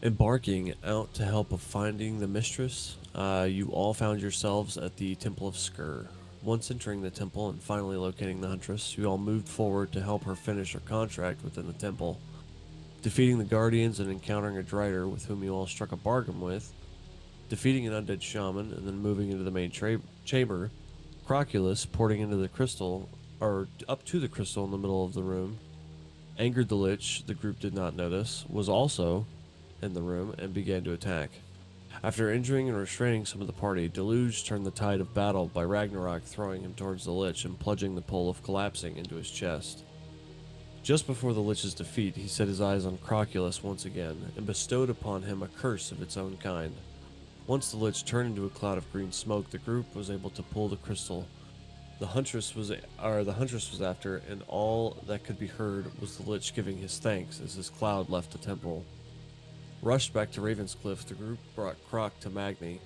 Embarking out to help of finding the mistress, you all found yourselves at the Temple of Skur. Once entering the temple and finally locating the huntress, you all moved forward to help her finish her contract within the temple. Defeating the guardians and encountering a drider with whom you all struck a bargain with, defeating an undead shaman, and then moving into the main chamber, Croculus, porting into the crystal, or up to the crystal in the middle of the room, angered the lich the group did not notice, was also in the room, and began to attack. After injuring and restraining some of the party, Deluge turned the tide of battle by Ragnarok throwing him towards the lich and plunging the pole of collapsing into his chest. Just before the lich's defeat, he set his eyes on Croculus once again, and bestowed upon him a curse of its own kind. Once the lich turned into a cloud of green smoke, the group was able to pull the crystal. The huntress was after, and all that could be heard was the lich giving his thanks as his cloud left the temple. Rushed back to Ravenscliff, the group brought Croc to Magni.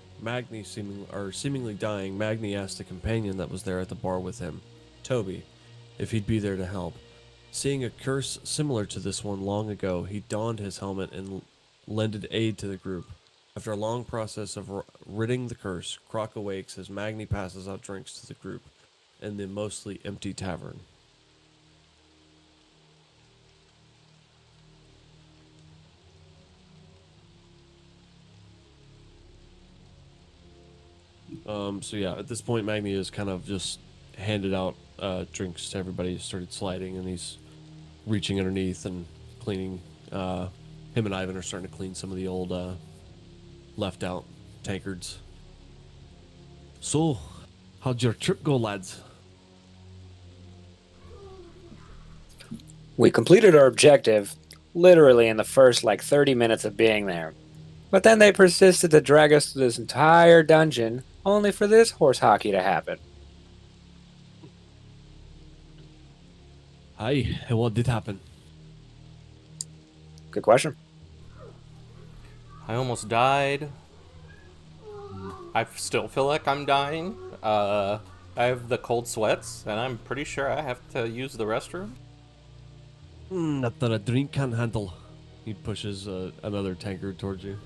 Seemingly dying, Magni asked a companion that was there at the bar with him, Toby, if he'd be there to help. Seeing a curse similar to this one long ago, he donned his helmet and lended aid to the group. After a long process of ridding the curse, Croc awakes as Magni passes out drinks to the group in the mostly empty tavern. So yeah, at this point, Magni has kind of just handed out drinks to everybody. He started sliding, and he's reaching underneath and cleaning. Him and Ivan are starting to clean some of the old left out tankards. So, how'd your trip go, lads? We completed our objective literally in the first 30 minutes of being there. But then they persisted to drag us through this entire dungeon only for this horse hockey to happen. Hi, and what did happen? Good question. I almost died. I still feel like I'm dying. I have the cold sweats, and I'm pretty sure I have to use the restroom. Not that a drink can handle. He pushes another tankard towards you.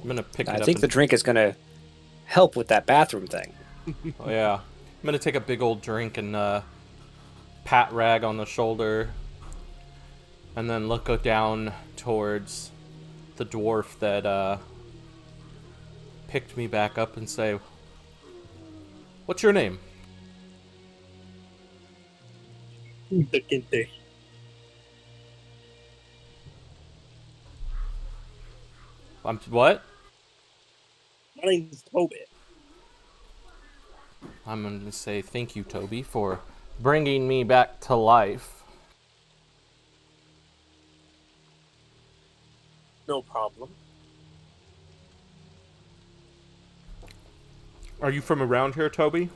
I'm gonna pick it I up. think the drink is going to help with that bathroom thing. Oh yeah, I'm gonna take a big old drink and pat Rag on the shoulder, and then look down towards the dwarf that picked me back up and say, "What's your name?" What? My name's Toby. I'm gonna say thank you, Toby, for bringing me back to life. No problem. Are you from around here, Toby?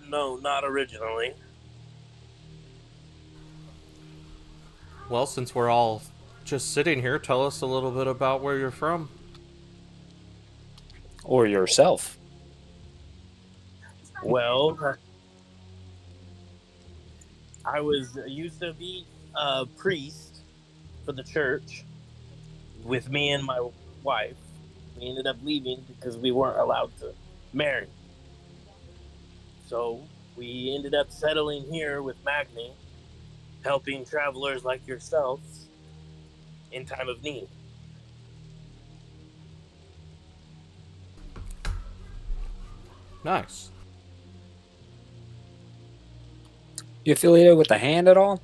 No, not originally. Well, since we're all just sitting here, tell us a little bit about where you're from. Or yourself. Well, I used to be a priest for the church with me and my wife. We ended up leaving because we weren't allowed to marry. So we ended up settling here with Magni, helping travelers like yourselves in time of need. Nice. You affiliated with the Hand at all?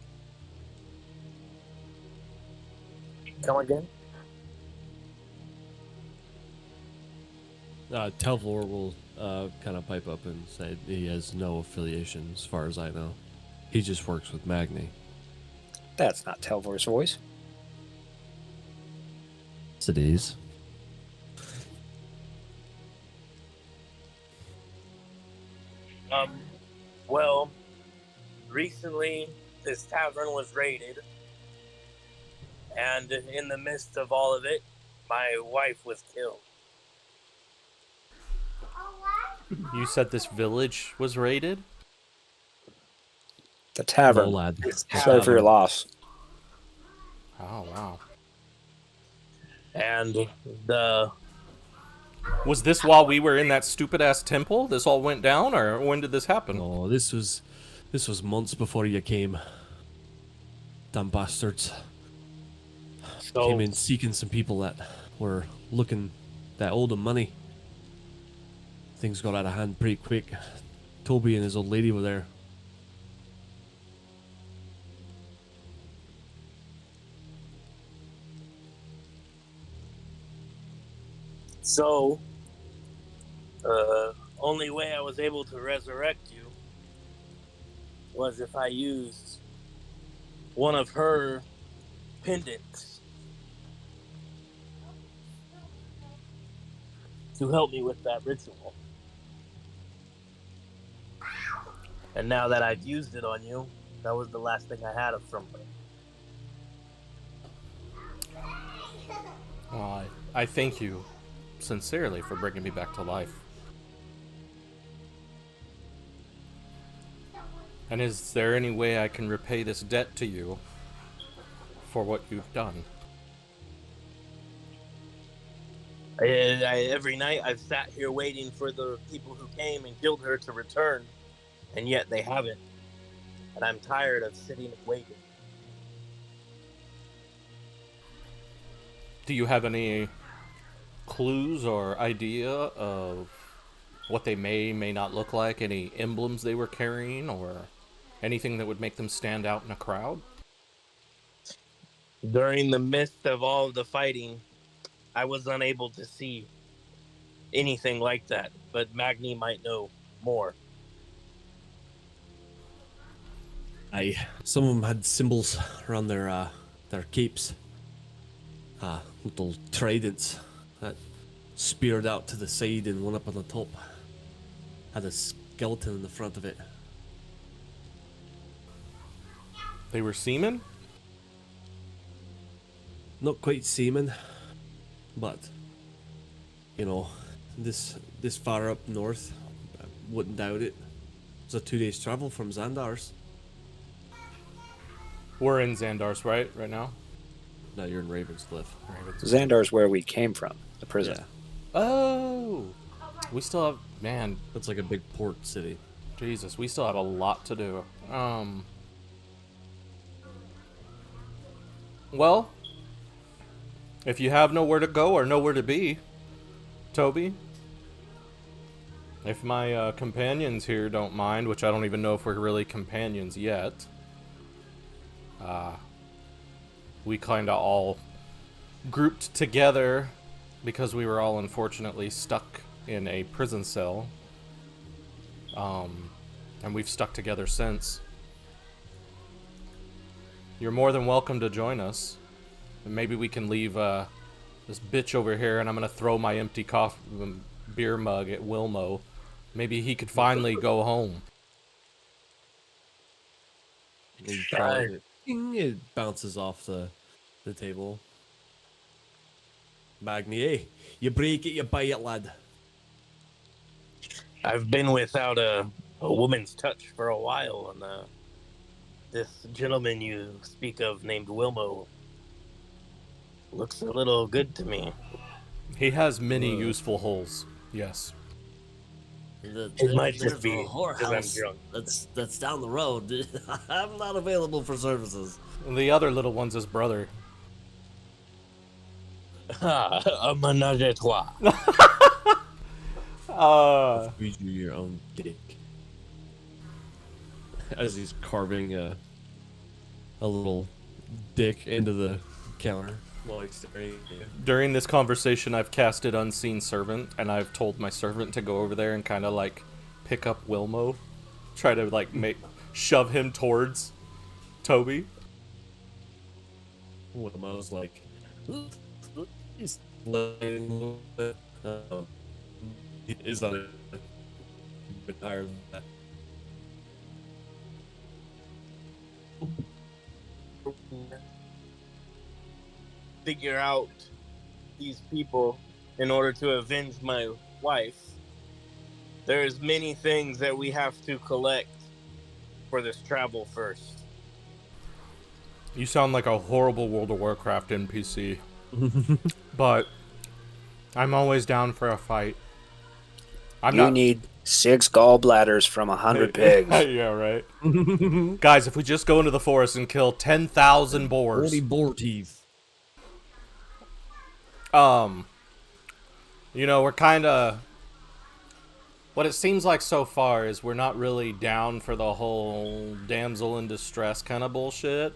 Come again? Telvor will kind of pipe up and say he has no affiliation as far as I know. He just works with Magni. That's not Telvor's voice. Yes, it is. Well, recently this tavern was raided, and in the midst of all of it, my wife was killed. You said this village was raided? The tavern. No, lad. Sorry for your loss. Oh, wow. And the Was this while we were in that stupid-ass temple? This all went down, or when did this happen? Oh, this was months before you came. Damn bastards. Came so in seeking some people that were looking that owed them money. Things got out of hand pretty quick. Toby and his old lady were there. so only way I was able to resurrect you was if I used one of her pendants to help me with that ritual. And now that I've used it on you, that was the last thing I had from her. Well, I thank you sincerely for bringing me back to life. And is there any way I can repay this debt to you for what you've done? Every night I've sat here waiting for the people who came and killed her to return, and yet they haven't. And I'm tired of sitting and waiting. Do you have any clues or idea of what they may not look like? Any emblems they were carrying, or anything that would make them stand out in a crowd? During the midst of all of the fighting, I was unable to see anything like that, but Magni might know more. Some of them had symbols around their capes. Little tridents that speared out to the side and one up on the top. Had a skeleton in the front of it. They were seamen? Not quite seamen, but you know, this far up north, I wouldn't doubt it. It's a 2 days travel from Xandar's. We're in Xandar's, right now? Now you're in Ravenscliff. Xandar's where we came from, the prison. Yeah, Oh! We still have... Man, that's like a big port city. Jesus, we still have a lot to do. Well, if you have nowhere to go or nowhere to be, Toby, if my companions here don't mind, which I don't even know if we're really companions yet, we kind of all grouped together because we were all unfortunately stuck in a prison cell. And we've stuck together since. You're more than welcome to join us. And maybe we can leave this bitch over here, and I'm going to throw my empty beer mug at Wilmo. Maybe he could finally go home. You throw it, ding, it bounces off the table. Magni, hey, you break it, you buy it, lad. I've been without a woman's touch for a while, and this gentleman you speak of named Wilmo looks a little good to me. He has many useful holes, yes. It might just There's be a because I'm whorehouse drunk. that's down the road. I'm not available for services. And the other little one's his brother. A menage a trois. Feed you your own dick. As he's carving a little dick into the counter while he's staring at you. During this conversation, I've casted Unseen Servant, and I've told my servant to go over there and kind of like pick up Wilmo, try to like shove him towards Toby. Wilmo's like, he's laying a little bit. He is on a bit higher than that. Figure out these people in order to avenge my wife. There's many things that we have to collect for this travel first. You sound like a horrible World of Warcraft NPC. But I'm always down for a fight. You need 6 gallbladders from 100 pigs. Yeah, right. Guys, if we just go into the forest and kill 10,000 boars. 40 boar teeth. We're kind of... What it seems like so far is we're not really down for the whole damsel in distress kind of bullshit.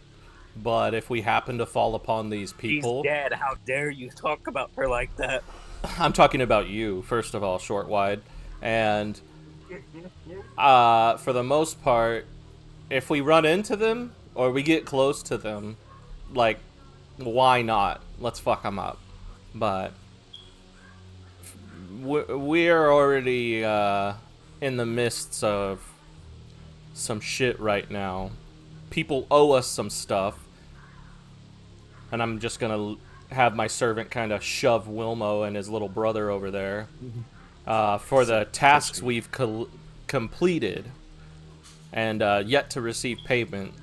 But if we happen to fall upon these people... She's dead. How dare you talk about her like that? I'm talking about you, first of all, Short Wide. And for the most part, if we run into them or we get close to them, like, why not? Let's fuck them up. But we're already in the midst of some shit right now. People owe us some stuff. And I'm just going to have my servant kind of shove Wilmo and his little brother over there. For the tasks we've completed and yet to receive payment.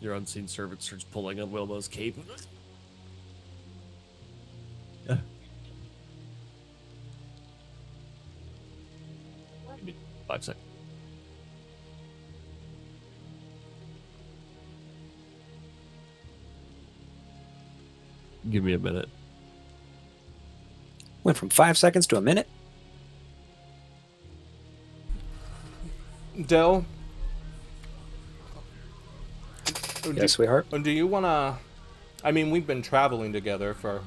Your unseen servant starts pulling on Wilmo's cape. Give me 5 seconds. Give me a minute. Went from 5 seconds to a minute. Del? Yes, sweetheart. Do you want to... I mean, we've been traveling together for...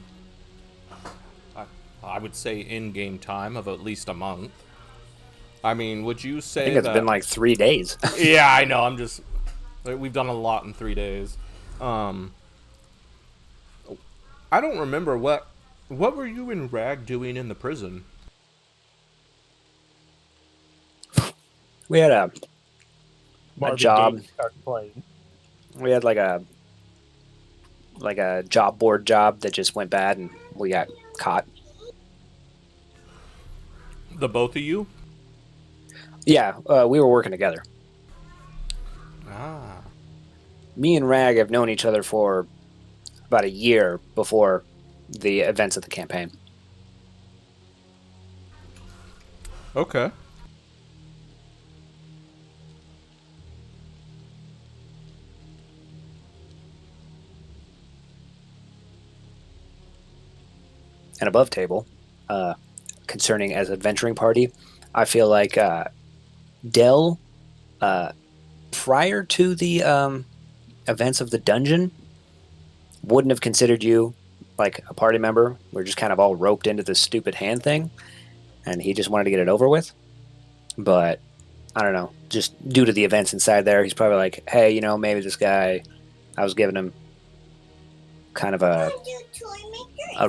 I would say in-game time of at least a month. I mean, would you say I think it's been like 3 days. Yeah, I know. I'm just... We've done a lot in 3 days. I don't remember what were you and Rag doing in the prison? We had a Marvin job. Gaye started playing. We had like a job board job that just went bad, and we got caught. The both of you? Yeah, we were working together. Ah. Me and Rag have known each other for about a year before the events of the campaign. Okay. And above table, concerning as adventuring party, I feel like Del, prior to the events of the dungeon, wouldn't have considered you like a party member. We're just kind of all roped into this stupid hand thing, and he just wanted to get it over with. But I don't know, just due to the events inside there, he's probably like, hey, maybe this guy, I was giving him kind of a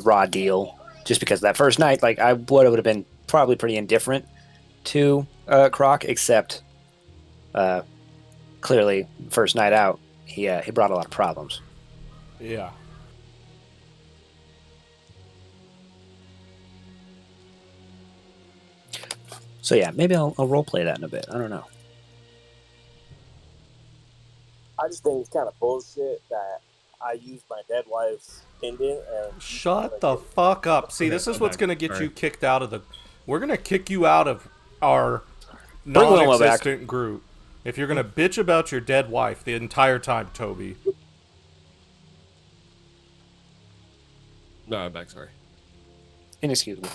raw deal just because that first night, like I would have been probably pretty indifferent to Croc, except clearly first night out, he brought a lot of problems. Yeah. So yeah, maybe I'll roleplay that in a bit. I don't know. I just think it's kind of bullshit that I used my dead wife's pendant and... Shut the fuck up. See, this is what's going to get you kicked out of the... We're going to kick you out of our non-existent group if you're going to bitch about your dead wife the entire time, Toby. No, I'm back, sorry. Inexcusable.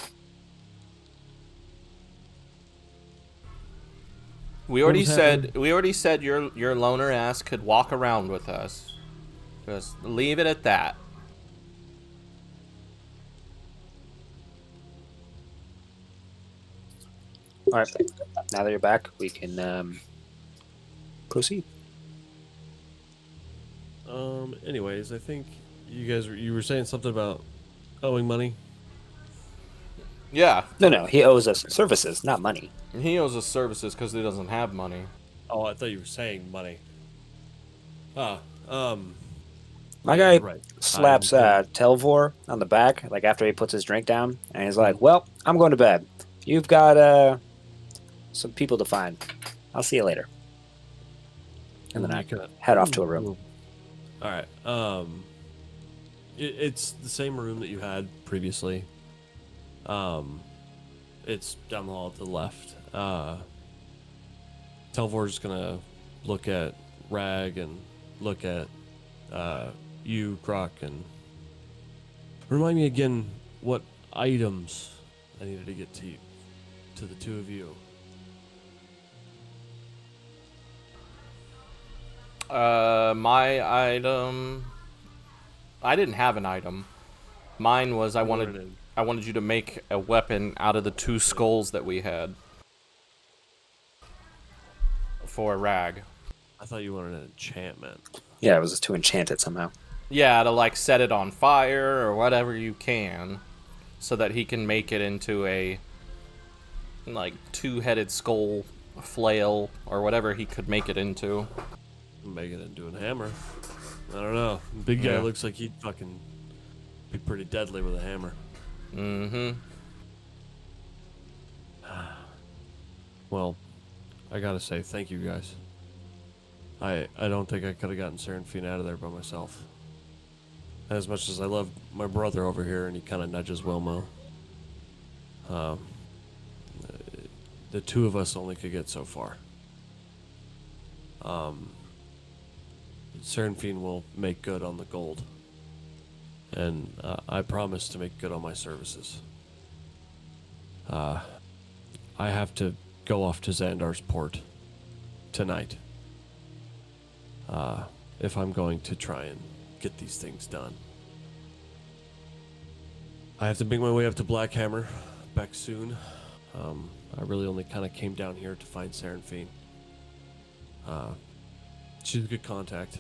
We already said your loner ass could walk around with us. Just leave it at that. All right. Now that you're back, we can proceed. Anyways, I think you were saying something about owing money. Yeah. No, he owes us services, not money. He owes us services because he doesn't have money. Oh, I thought you were saying money. My guy right. slaps Telvor on the back, like after he puts his drink down, and he's like, well, I'm going to bed. You've got some people to find. I'll see you later. And then I You kinda- head off to a room. All right. It's the same room that you had previously. It's down the hall to the left. Telvor's gonna look at Rag and look at you, Croc, and remind me again what items I needed to get to the two of you. My item. I didn't have an item. Mine was I wanted you to make a weapon out of the 2 skulls that we had for Rag. I thought you wanted an enchantment. Yeah, it was just to enchant it somehow. Yeah, to like set it on fire or whatever you can, so that he can make it into a like 2-headed skull flail or whatever he could make it into. Make it into a hammer. I don't know. Big guy Yeah. looks like he'd fucking be pretty deadly with a hammer. Mm-hmm. Well, I gotta say thank you guys. I don't think I could have gotten Seraphine out of there by myself. As much as I love my brother over here, and he kind of nudges Wilmo. The two of us only could get so far. Seraphine will make good on the gold. And I promise to make good on my services. I have to go off to Xandar's port tonight. If I'm going to try and get these things done. I have to make my way up to Blackhammer back soon. I really only kind of came down here to find Seraphine. She's a good contact.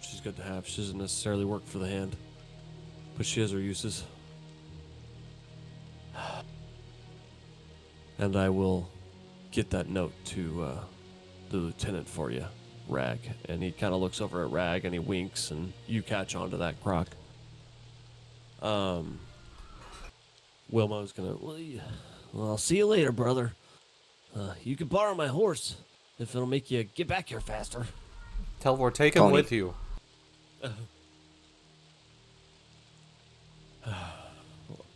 She's good to have. She doesn't necessarily work for the hand, but she has her uses. And I will get that note to the lieutenant for you, Rag. And he kind of looks over at Rag and he winks, and you catch on to that, Croc. Wilmo's gonna, well, I'll see you later, brother. You can borrow my horse if it'll make you get back here faster. Telvor, take him Tony. with you.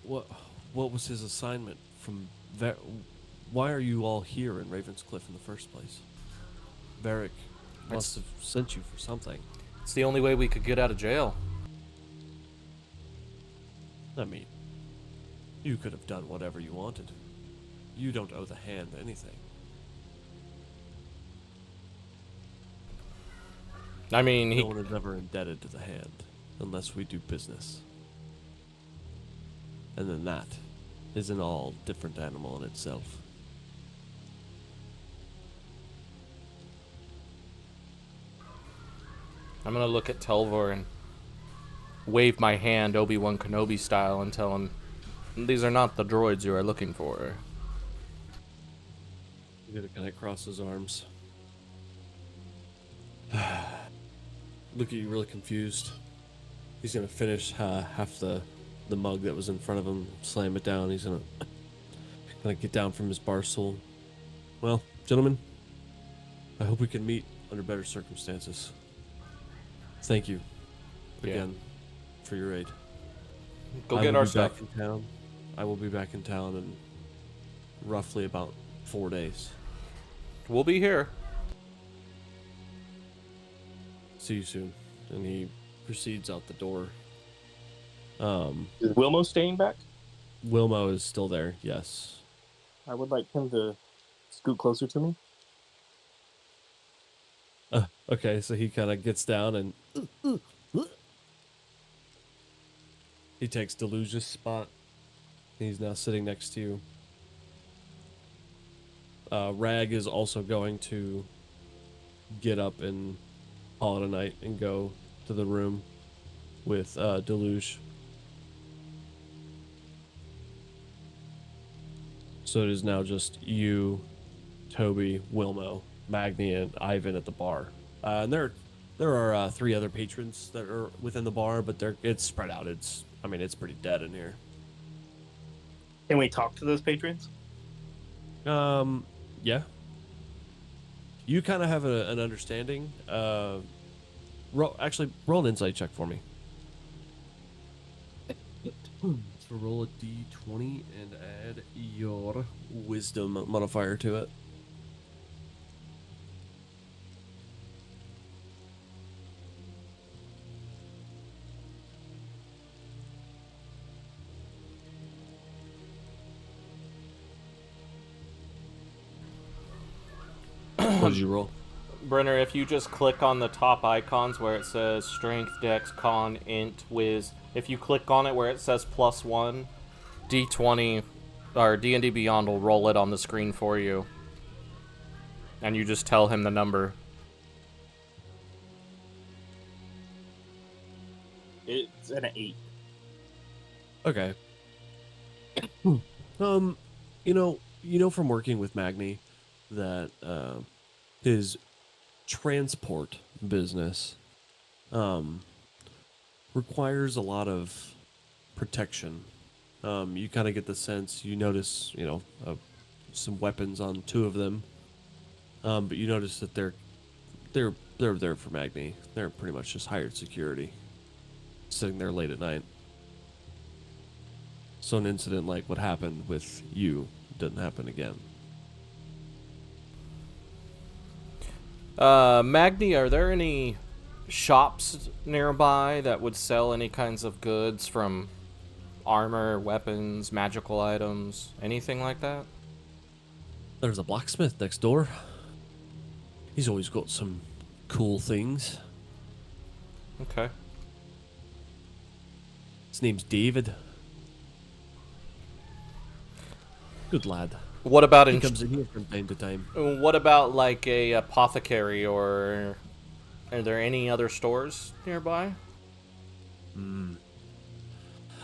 What was his assignment from why are you all here in Ravenscliff in the first place? Varric must have sent you for something. It's the only way we could get out of jail. I mean, you could have done whatever you wanted. You don't owe the hand anything. I mean, No one is ever indebted to the hand unless we do business. And then that is an all different animal in itself. I'm gonna look at Telvor and wave my hand Obi-Wan Kenobi style and tell him, these are not the droids you are looking for. He's gonna kind of cross his arms. Look at you, really confused. He's gonna finish half the mug that was in front of him, slam it down. He's gonna get down from his bar stool. Well, gentlemen, I hope we can meet under better circumstances. Thank you again for your aid. Go get our stuff. Back in town. I will be back in town in roughly about 4 days. We'll be here. See you soon. And he proceeds out the door. Is Wilmo staying back? Wilmo is still there, yes. I would like him to scoot closer to me. Okay, so he kind of gets down and he takes Deluge's spot. He's now sitting next to you. Rag is also going to get up and call it a night and go to the room with Deluge. So it is now just you, Toby, Wilmo, Magni, and Ivan at the bar. And there are 3 other patrons that are within the bar, but it's spread out. It's pretty dead in here. Can we talk to those patrons? Yeah. You kind of have an understanding. Roll an insight check for me. So roll a d20 and add your wisdom modifier to it. What did you roll? Brenner, if you just click on the top icons where it says Strength, Dex, Con, Int, Wiz, if you click on it where it says +1, D20 or D&D Beyond will roll it on the screen for you. And you just tell him the number. It's an 8. Okay. You know from working with Magni that his transport business requires a lot of protection. You kind of get the sense, you notice, some weapons on 2 of them, but you notice that they're there for Magni. They're pretty much just hired security, sitting there late at night. So an incident like what happened with you doesn't happen again. Magni, are there any shops nearby that would sell any kinds of goods from armor, weapons, magical items, anything like that? There's a blacksmith next door. He's always got some cool things. Okay. His name's David. Good lad. What about He comes in here from time to time. What about like a apothecary, or are there any other stores nearby?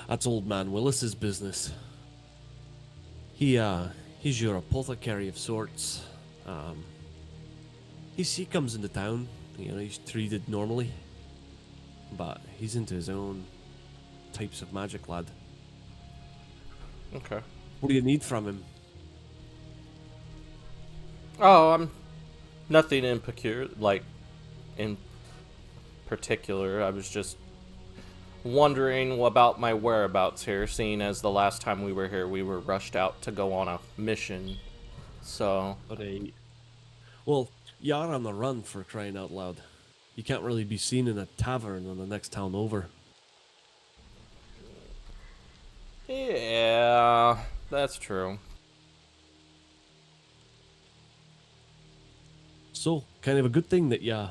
That's old man Willis's business. He's your apothecary of sorts. He comes into town. He's treated normally, but he's into his own types of magic, lad. Okay. What do you need from him? Oh, I'm nothing in particular. I was just wondering about my whereabouts here, seeing as the last time we were here, we were rushed out to go on a mission. So, Well, you are on the run, for crying out loud. You can't really be seen in a tavern in the next town over. yeah, that's true. So, kind of a good thing that you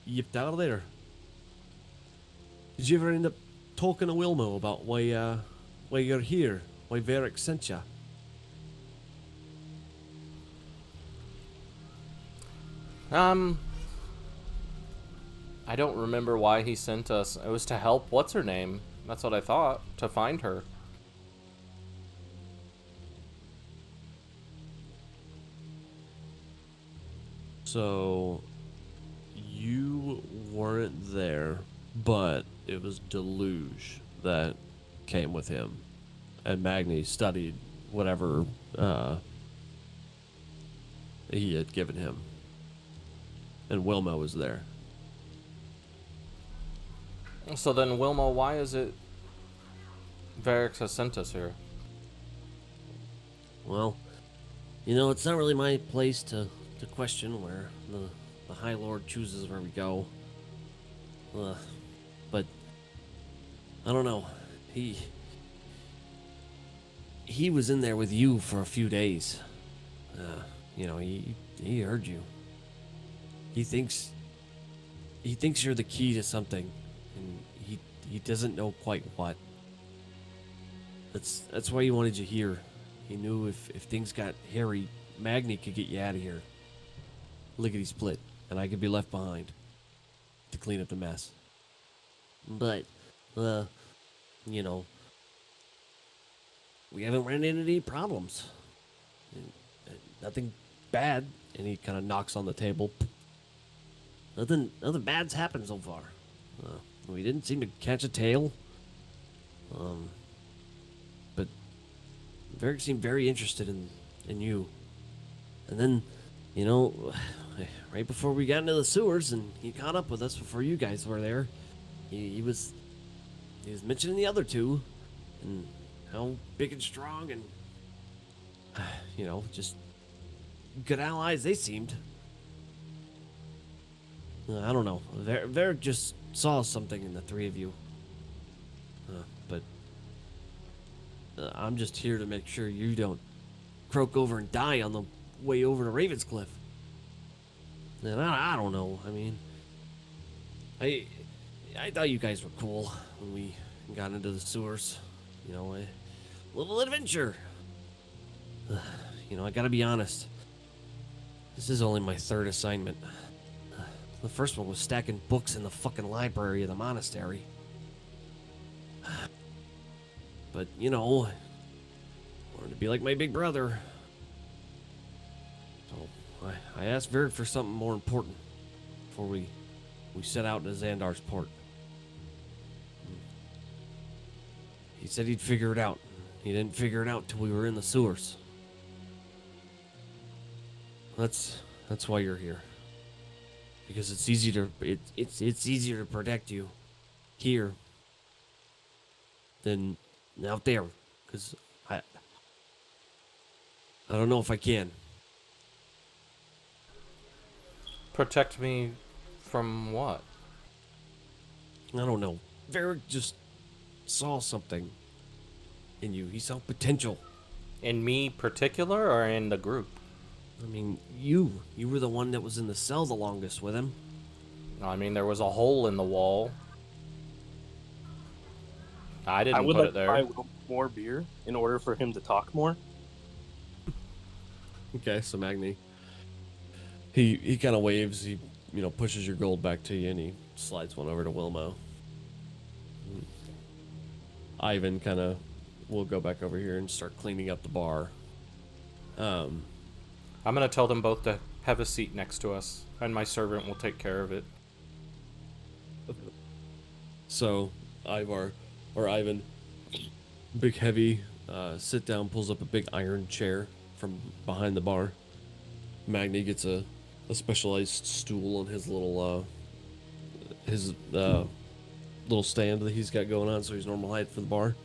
yipped out of there. Did you ever end up talking to Wilmo about why you're here? Why Varric sent you? I don't remember why he sent us. It was to help what's her name. That's what I thought, to find her. So, you weren't there, but it was Deluge that came with him. And Magni studied whatever he had given him. And Wilma was there. So then, Wilma, why is it Varric has sent us here? Well, it's not really my place to question where the High Lord chooses where we go. But I don't know. He was in there with you for a few days. He heard you. He thinks you're the key to something, and he doesn't know quite what. That's why he wanted you here. He knew if things got hairy, Magni could get you out of here. Lickety split, and I could be left behind to clean up the mess. But, we haven't ran into any problems. Nothing bad. And he kind of knocks on the table. Nothing bad's happened so far. We didn't seem to catch a tail. But Varric seemed very interested in you. And then You know, right before we got into the sewers and he caught up with us before you guys were there, he was mentioning the other two and how big and strong and just good allies they seemed. I don't know. Varric just saw something in the three of you. But I'm just here to make sure you don't croak over and die on the way over to Ravenscliff. And I don't know. I mean, I thought you guys were cool when we got into the sewers. A little adventure. I gotta be honest. This is only my third assignment. The first one was stacking books in the fucking library of the monastery. But, wanted to be like my big brother. So, I asked Varric for something more important before we set out into Xandar's port. He said he'd figure it out. He didn't figure it out till we were in the sewers. That's why you're here. Because it's easier to protect you here than out there. Because I don't know if I can. Protect me from what? I don't know. Varric just saw something in you. He saw potential. In me particular or in the group? I mean, you were the one that was in the cell the longest with him. I mean, there was a hole in the wall. I didn't would put like it there. to buy more beer in order for him to talk more. Okay, so Magni. He kind of waves. He pushes your gold back to you, and he slides one over to Wilmo. Ivan kind of will go back over here and start cleaning up the bar. I'm going to tell them both to have a seat next to us, and my servant will take care of it. So, Ivan, big heavy, sit down, pulls up a big iron chair from behind the bar. Magni gets a specialized stool on his little stand that he's got going on, so he's normal height for the bar.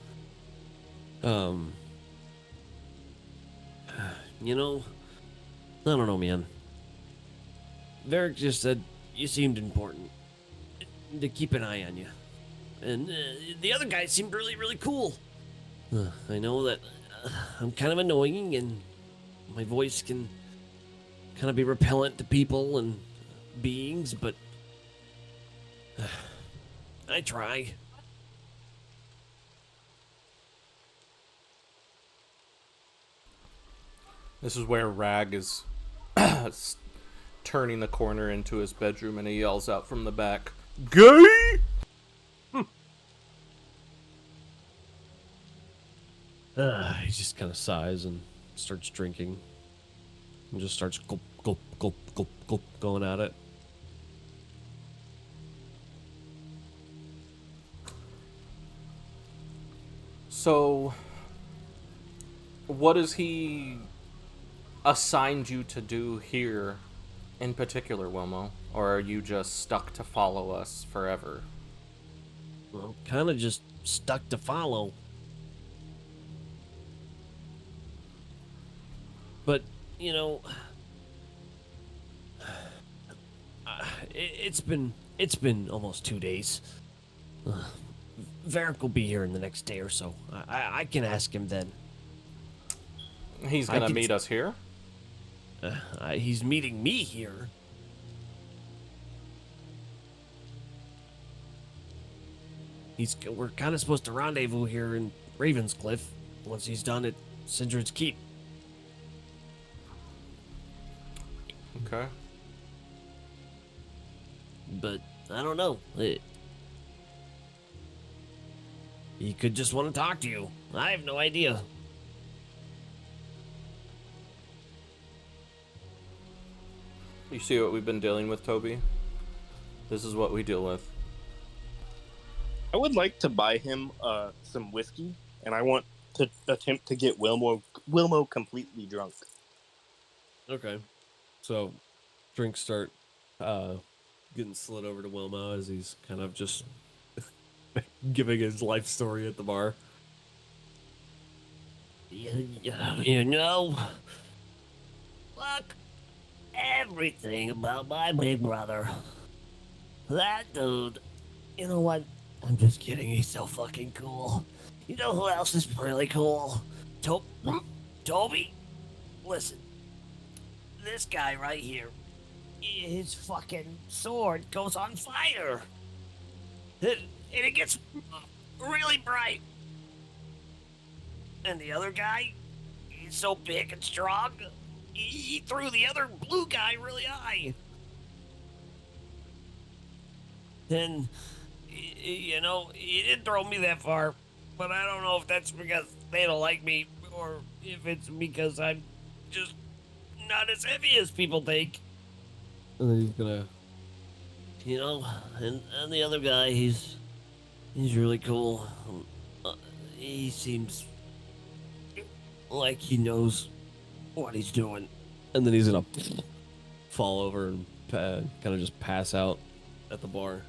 I don't know, man. Varric just said you seemed important to keep an eye on you. And the other guy seemed really, really cool. I know that I'm kind of annoying and my voice can kind of be repellent to people and beings, but I try. This is where Rag is turning the corner into his bedroom, and he yells out from the back, "Gay!" He just kind of sighs and starts drinking. And just starts gulp, gulp, gulp, gulp, gulp, going at it. So, what has he assigned you to do here in particular, Wilmo? Or are you just stuck to follow us forever? Well, kind of just stuck to follow. But, it's been almost 2 days. Varric will be here in the next day or so. I can ask him then. He's gonna meet us here? He's meeting me here. We're kind of supposed to rendezvous here in Ravenscliff once he's done at Sindred's Keep. Okay. But I don't know. He could just want to talk to you. I have no idea. You see what we've been dealing with, Toby? This is what we deal with. I would like to buy him some whiskey, and I want to attempt to get Wilmo completely drunk. Okay. So, drinks start getting slid over to Wilmo as he's kind of just giving his life story at the bar. You know, fuck everything about my big brother. That dude, you know what? I'm just kidding. He's so fucking cool. You know who else is really cool? Toby. Listen, this guy right here, his fucking sword goes on fire. And it gets really bright. And the other guy, he's so big and strong, he threw the other blue guy really high. And, you know, he didn't throw me that far, but I don't know if that's because they don't like me or if it's because I'm just not as heavy as people think. And then he's gonna. You know, and the other guy, he's really cool. He seems like he knows what he's doing. And then he's gonna fall over and kind of just pass out at the bar.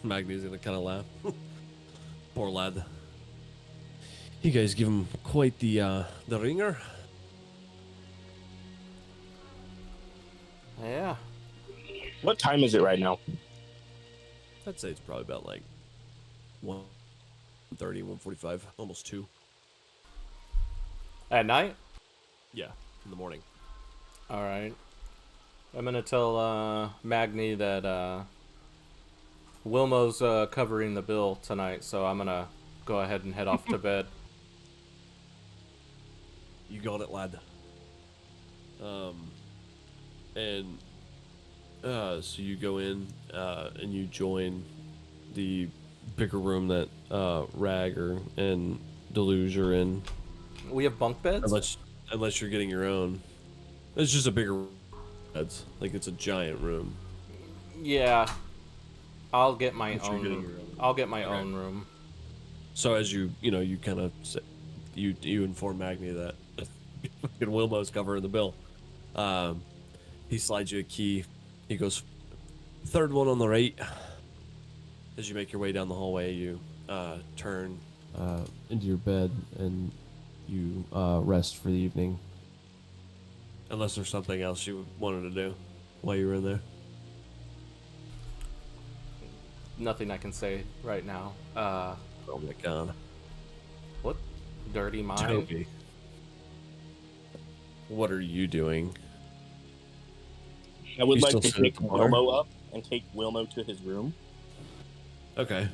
Magni's gonna kind of laugh. Poor lad. You guys give him quite the ringer. Yeah. What time is it right now? I'd say it's probably about like 1:30, 1:45, almost 2. At night? Yeah, in the morning. All right. I'm gonna tell Magni that Wilmo's covering the bill tonight, so I'm gonna go ahead and head off to bed. You got it, lad. And so you go in and you join the bigger room that Ragger and Deluge are in. We have bunk beds? Unless you're getting your own. It's just a bigger beds. Like it's a giant room. Yeah. I'll get my Unless you're own. getting your own. I'll get my Okay. own room. So as you kind of you inform Magni that fucking Wilmo's covering the bill. He slides you a key. He goes, third one on the right. As you make your way down the hallway, you turn into your bed and you rest for the evening. Unless there's something else you wanted to do while you were in there. Nothing I can say right now. Oh my god. What? Dirty mind? Toby. What are you doing? I would You like still to sit at pick the bar? Wilmo up and take Wilmo to his room. Okay.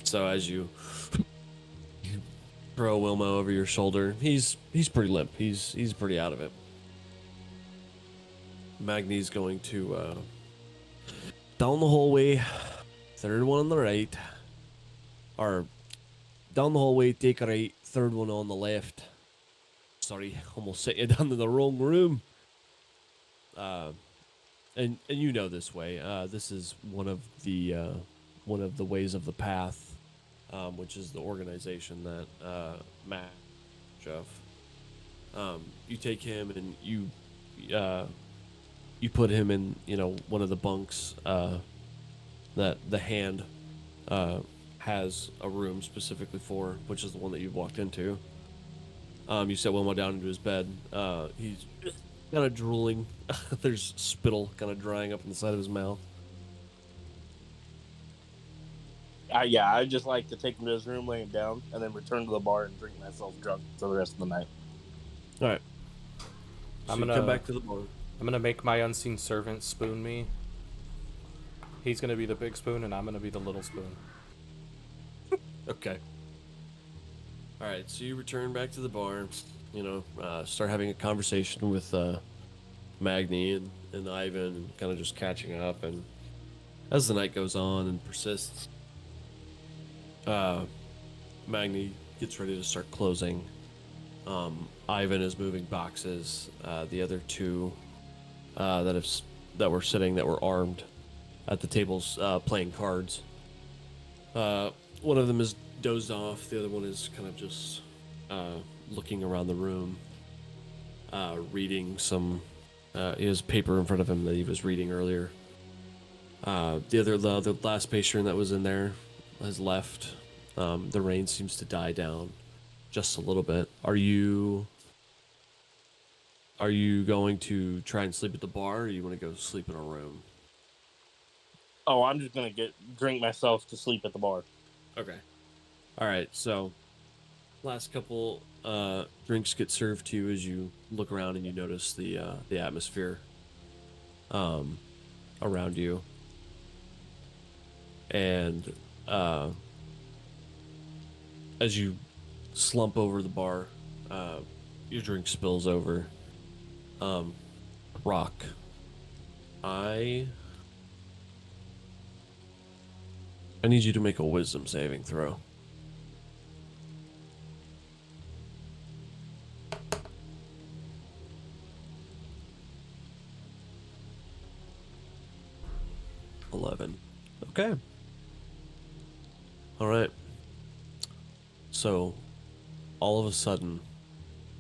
So as you throw Wilmo over your shoulder, he's pretty limp. He's pretty out of it. Magni's going to down the hallway, third one on the right, or down the hallway, take a right, third one on the left. Sorry, almost set you down in the wrong room. And you know this way. This is one of the ways of the path, which is the organization that Matt, Jeff. You take him and you put him in one of the bunks that the hand has a room specifically for, which is the one that you've walked into. You set Wilmo down into his bed. He's kind of drooling. There's spittle kind of drying up in the side of his mouth. Yeah, I'd just like to take him to his room, lay him down, and then return to the bar and drink myself drunk for the rest of the night. All right. So I'm you gonna come back to the bar. I'm gonna make my unseen servant spoon me. He's gonna be the big spoon, and I'm gonna be the little spoon. Okay. All right. So you return back to the bar. Start having a conversation with Magni and Ivan, and kind of just catching up. And as the night goes on and persists, Magni gets ready to start closing. Ivan is moving boxes. The other two that were armed at the tables playing cards. One of them is dozed off. The other one is kind of just looking around the room, reading he has paper in front of him that he was reading earlier. The last patron that was in there has left. The rain seems to die down just a little bit. Are you going to try and sleep at the bar, or you want to go sleep in a room? Oh, I'm just gonna drink myself to sleep at the bar. Okay. All right. So, last couple drinks get served to you as you look around and you notice the atmosphere around you, and as you slump over the bar, your drink spills over. Croc, I need you to make a wisdom saving throw. Okay. All right. So, all of a sudden,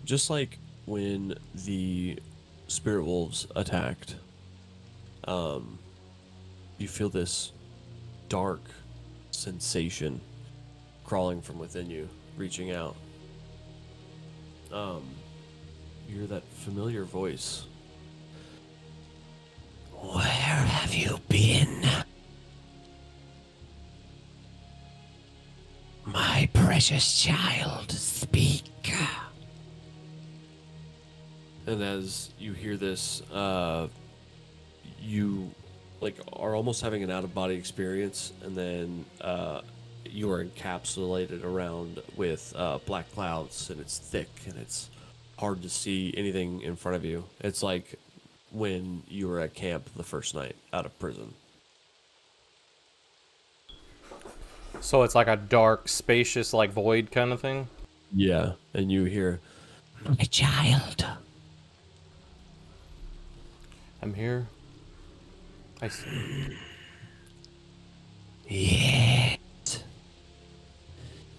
just like when the spirit wolves attacked, you feel this dark sensation crawling from within you, reaching out. You hear that familiar voice. Where have you been? My precious child, speak. And as you hear this, you are almost having an out-of-body experience, and then you are encapsulated around with black clouds, and it's thick, and it's hard to see anything in front of you. It's like when you were at camp the first night out of prison. So it's like a dark, spacious, like void kind of thing? Yeah, and you hear, My child. I'm here. I see. Yes.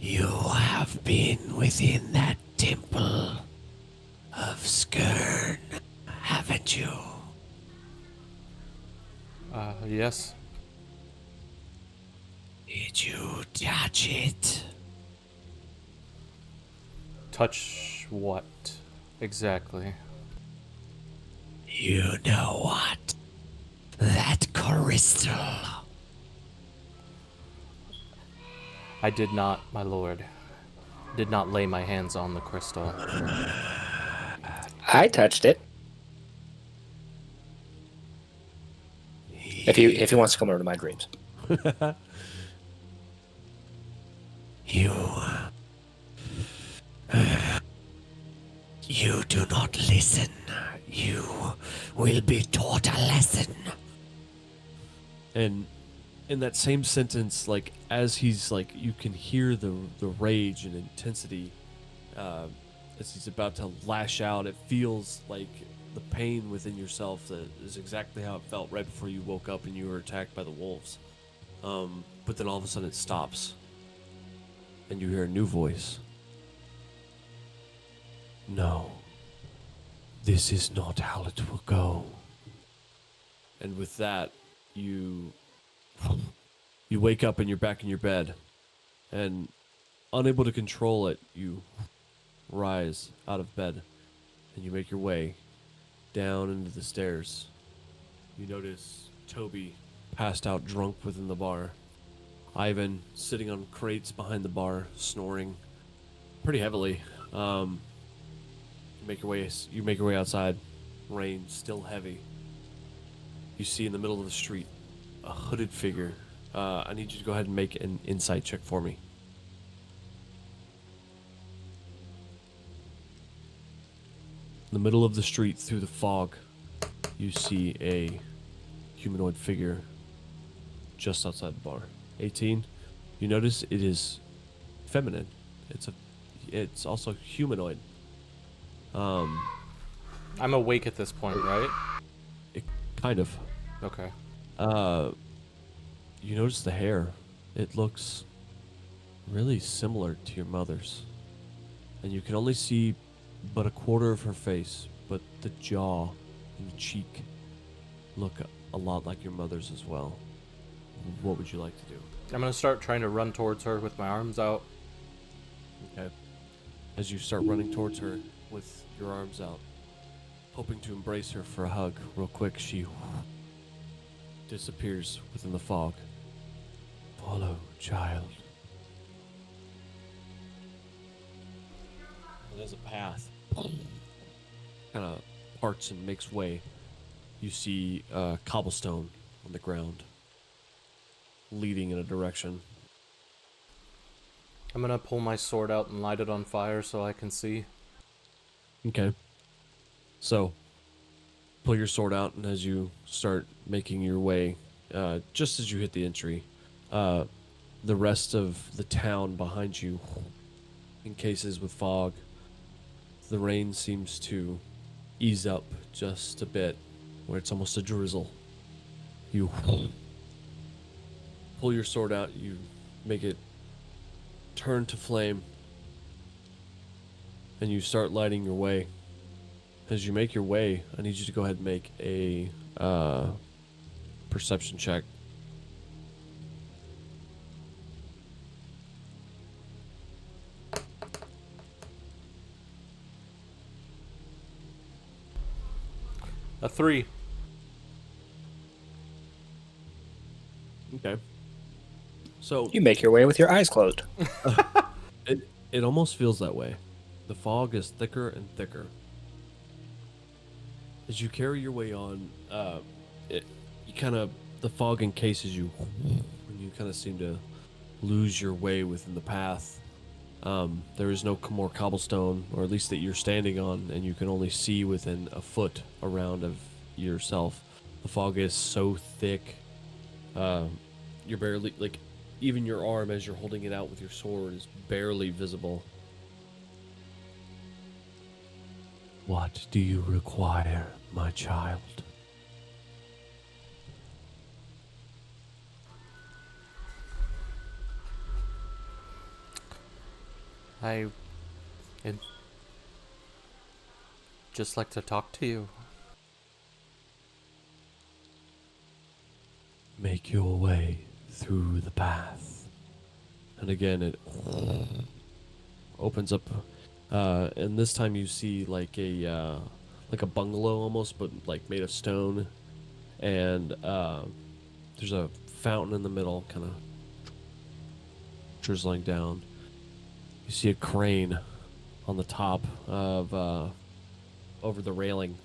You have been within that temple of Skern, haven't you? Yes. Did you touch it? Touch what exactly? You know what? That crystal. I did not, my lord. Did not lay my hands on the crystal. I touched it. If he wants to come over to my dreams. You do not listen. You will be taught a lesson. and in that same sentence, like as he's like, you can hear the rage and intensity as he's about to lash out. It feels like the pain within yourself that is exactly how it felt right before you woke up and you were attacked by the wolves. But then all of a sudden it stops, and you hear a new voice. No, this is not how it will go. And with that, you wake up and you're back in your bed, and unable to control it, you rise out of bed and you make your way down into the stairs. You notice Toby passed out drunk within the bar. Ivan sitting on crates behind the bar, snoring pretty heavily. You make your way outside. Rain still heavy. You see in the middle of the street a hooded figure. I need you to go ahead and make an insight check for me. In the middle of the street, through the fog, you see a humanoid figure just outside the bar. 18. You notice it is feminine. It's also humanoid. I'm awake at this point, right? Kind of. Okay. You notice the hair. It looks really similar to your mother's. And you can only see but a quarter of her face, but the jaw and the cheek look a lot like your mother's as well. What would you like to do? I'm gonna start trying to run towards her with my arms out. Okay. As you start running towards her with your arms out, hoping to embrace her for a hug, real quick, she disappears within the fog. Follow, child. There's a path. Kind of parts and makes way. You see cobblestone on the ground, leading in a direction. I'm gonna pull my sword out and light it on fire so I can see. Okay. So, pull your sword out, and as you start making your way, just as you hit the entry, the rest of the town behind you encases with fog. The rain seems to ease up just a bit, where it's almost a drizzle. You pull your sword out, you make it turn to flame, and you start lighting your way. As you make your way, I need you to go ahead and make a perception check. A 3. Okay. So You make your way with your eyes closed. it almost feels that way. The fog is thicker and thicker. As you carry your way on, the fog encases you, and you kind of seem to lose your way within the path. There is no more cobblestone, or at least that you're standing on, and you can only see within a foot around of yourself. The fog is so thick, you're barely, like, even your arm as you're holding it out with your sword is barely visible. What do you require, my child? I'd just like to talk to you. Make your way through the path. And again, it opens up, and this time you see like a bungalow almost, but like made of stone. And there's a fountain in the middle, kind of drizzling down. You see a crane on the top of over the railing,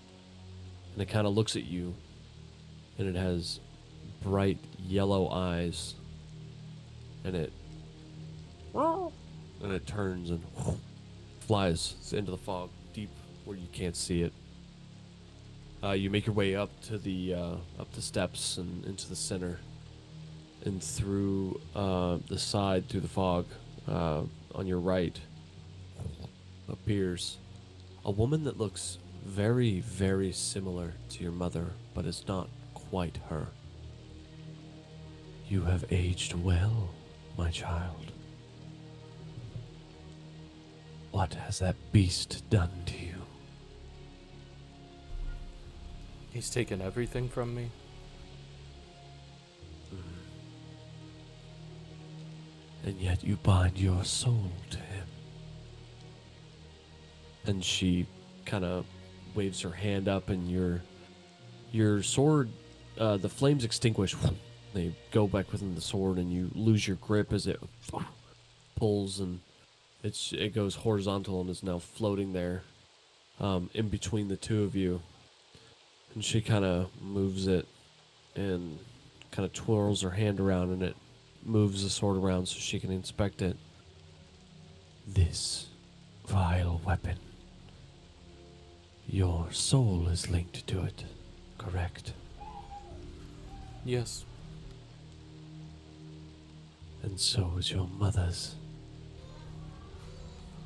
and it kind of looks at you, and it has bright yellow eyes, and it turns and flies into the fog deep where you can't see it. You make your way up to the steps and into the center, and through the side through the fog. On your right appears a woman that looks very, very similar to your mother, but is not quite her. You have aged well, my child. What has that beast done to you? He's taken everything from me. And yet you bind your soul to him. And she kind of waves her hand up, and your sword, the flames extinguish. They go back within the sword, and you lose your grip as it pulls, and it goes horizontal and is now floating there, in between the two of you. And she kind of moves it, and kind of twirls her hand around, and it moves the sword around so she can inspect it. This vile weapon. Your soul is linked to it, correct? Yes. And so is your mother's.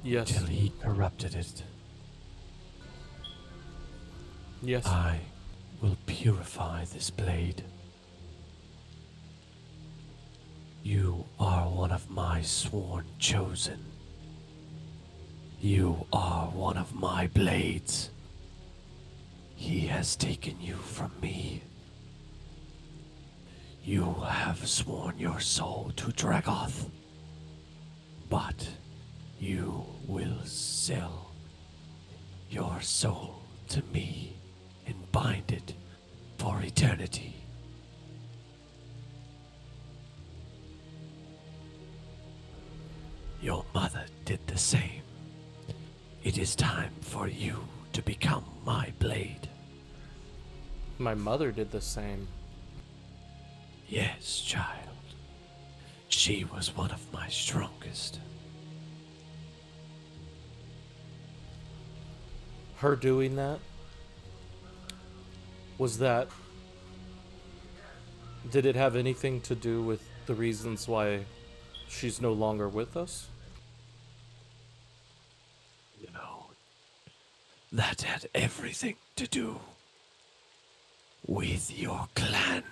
Yes. Till he corrupted it. Yes. I will purify this blade. You are one of my sworn chosen. You are one of my blades. He has taken you from me. You have sworn your soul to Dragoth, but you will sell your soul to me and bind it for eternity. Your mother did the same. It is time for you to become my blade. My mother did the same. Yes, child. She was one of my strongest. Her doing that? Was that... Did it have anything to do with the reasons why she's no longer with us? You know, that had everything to do with your clan.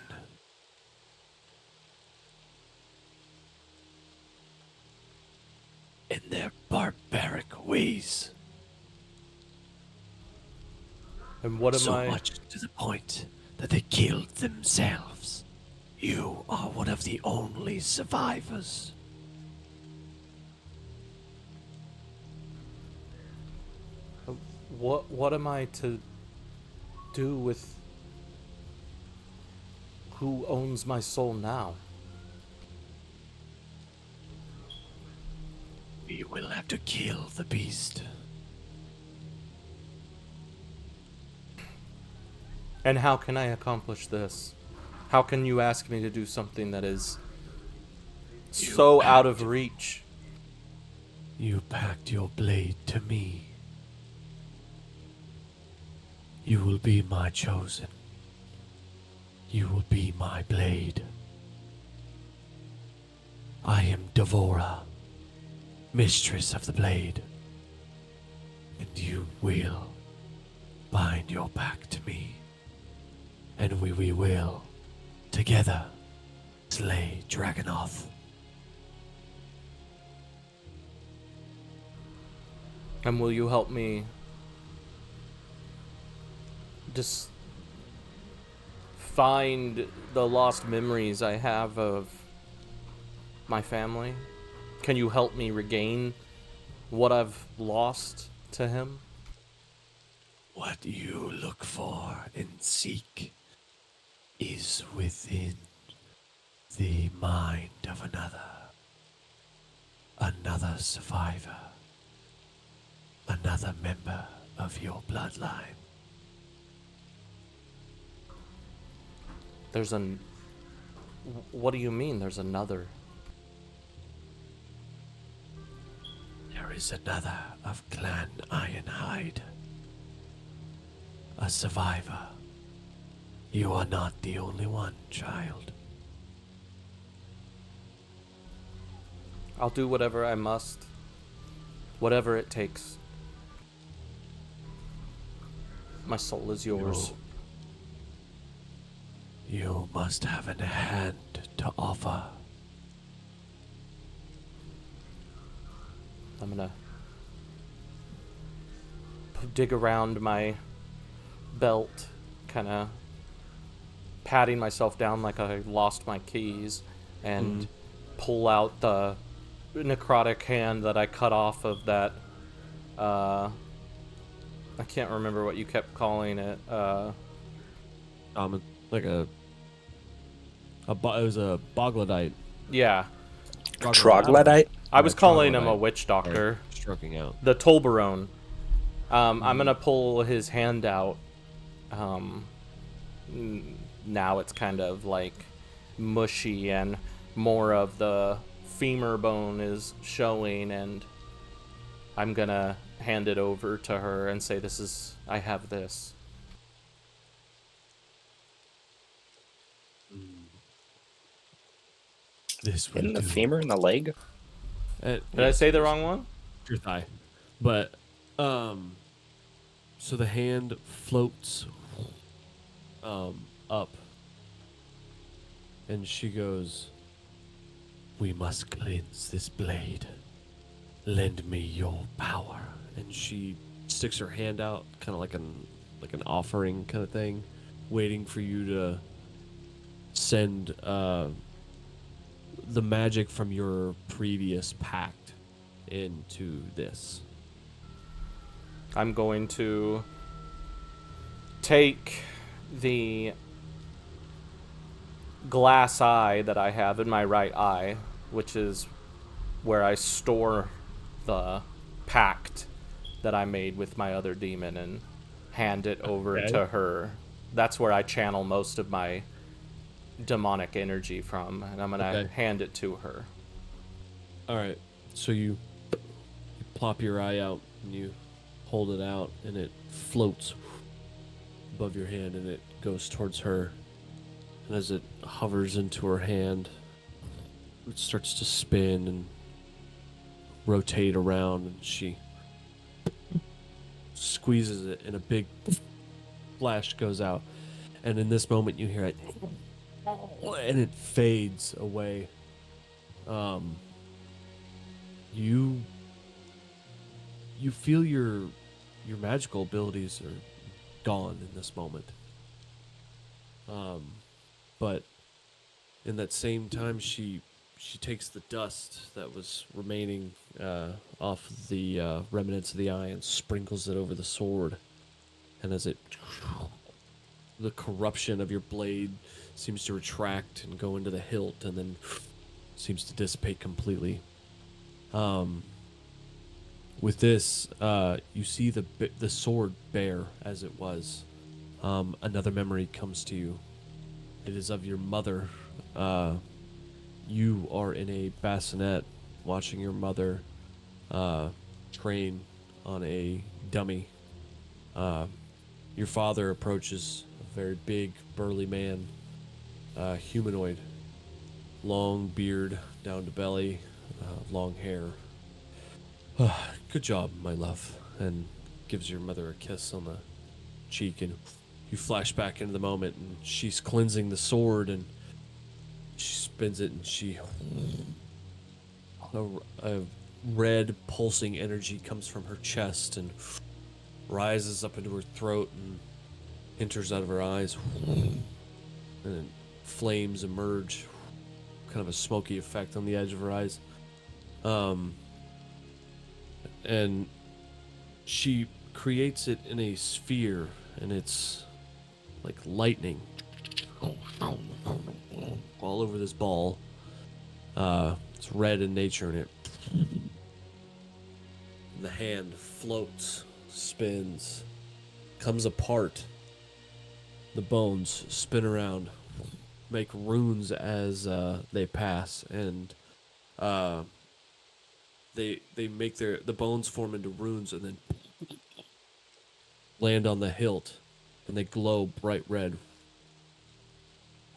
In their barbaric ways. And what am So I... much to the point that they killed themselves. You are one of the only survivors. What am I to do with who owns my soul now? We will have to kill the beast. And how can I accomplish this? How can you ask me to do something that is so out of reach? You packed your blade to me. You will be my chosen. You will be my blade. I am Devora, mistress of the blade. And you will bind your back to me. And we will, together, slay Dragonoth. And will you help me just find the lost memories I have of my family? Can you help me regain what I've lost to him? What you look for and seek is within the mind of another survivor, another member of your bloodline. There's an... What do you mean there's another? There is another of Clan Ironhide, a survivor. You are not the only one, child. I'll do whatever I must. Whatever it takes. My soul is yours. You must have a hand to offer. I'm gonna dig around my belt, kind of patting myself down like I lost my keys, and pull out the necrotic hand that I cut off of that, I can't remember what you kept calling it, Like it was a Boglodite. yeah. Troglodyte? I was calling him a Troglodyte. witch doctor. Stroking out. The Tolbarone. I'm gonna pull his hand out. Now it's kind of like mushy and more of the femur bone is showing, and I'm gonna hand it over to her and say, I have this. This will In the do. femur in the leg? Did I say the wrong one? Your thigh. But, so the hand floats, up, and she goes, We must cleanse this blade. Lend me your power. And she sticks her hand out, kind of like an offering kind of thing, waiting for you to send the magic from your previous pact into this. I'm going to take the glass eye that I have in my right eye, which is where I store the pact that I made with my other demon, and hand it over to her. That's where I channel most of my demonic energy from, and I'm gonna hand it to her. All right. So you plop your eye out and you hold it out, and it floats above your hand, and it goes towards her. And as it hovers into her hand, it starts to spin and rotate around, and she squeezes it, and a big flash goes out. And in this moment, you hear it, and it fades away. You feel your magical abilities are gone in this moment. But in that same time, she takes the dust that was remaining off the remnants of the eye and sprinkles it over the sword. And as the corruption of your blade seems to retract and go into the hilt, and then seems to dissipate completely. With this, you see the sword bare as it was. Another memory comes to you. It is of your mother. You are in a bassinet watching your mother train on a dummy. Your father approaches, a very big, burly man, humanoid, long beard down to belly, long hair. Good job, my love, and gives your mother a kiss on the cheek, and you flash back into the moment, and she's cleansing the sword, and she spins it, and a red pulsing energy comes from her chest and rises up into her throat and enters out of her eyes, and flames emerge, kind of a smoky effect on the edge of her eyes. And she creates it in a sphere, and it's like lightning all over this ball. It's red in nature, and the hand floats, spins, comes apart. The bones spin around, make runes as they pass, and they make the bones form into runes and then land on the hilt, and they glow bright red.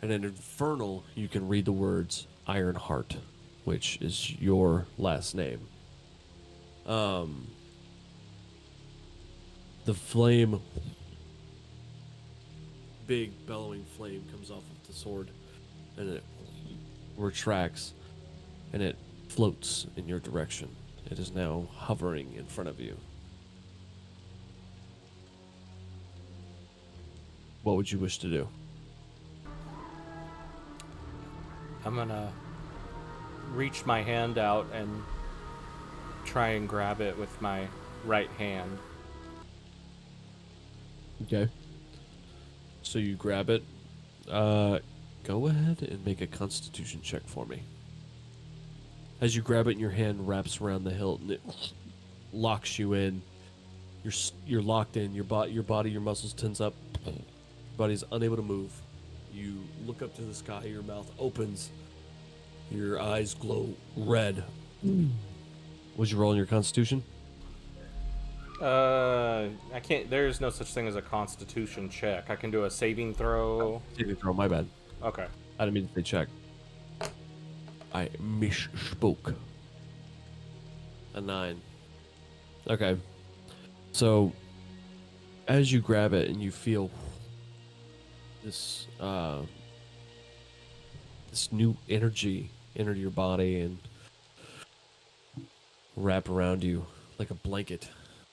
And in Infernal, you can read the words Ironheart, which is your last name. The flame, big bellowing flame, comes off of the sword, and it retracts, and it floats in your direction. It is now hovering in front of you. What would you wish to do? I'm gonna reach my hand out and try and grab it with my right hand. Okay. So you grab it. Go ahead and make a Constitution check for me. As you grab it, and your hand wraps around the hilt, and it locks you in. You're locked in. Your body, your muscles tense up. Your body's unable to move. You look up to the sky. Your mouth opens. Your eyes glow red. Would you roll on your Constitution? I can't. There's no such thing as a Constitution check. I can do a saving throw. Saving throw. My bad. Okay. I didn't mean to say check. I misspoke. A 9. Okay. So, as you grab it and you feel this new energy enter your body and wrap around you like a blanket.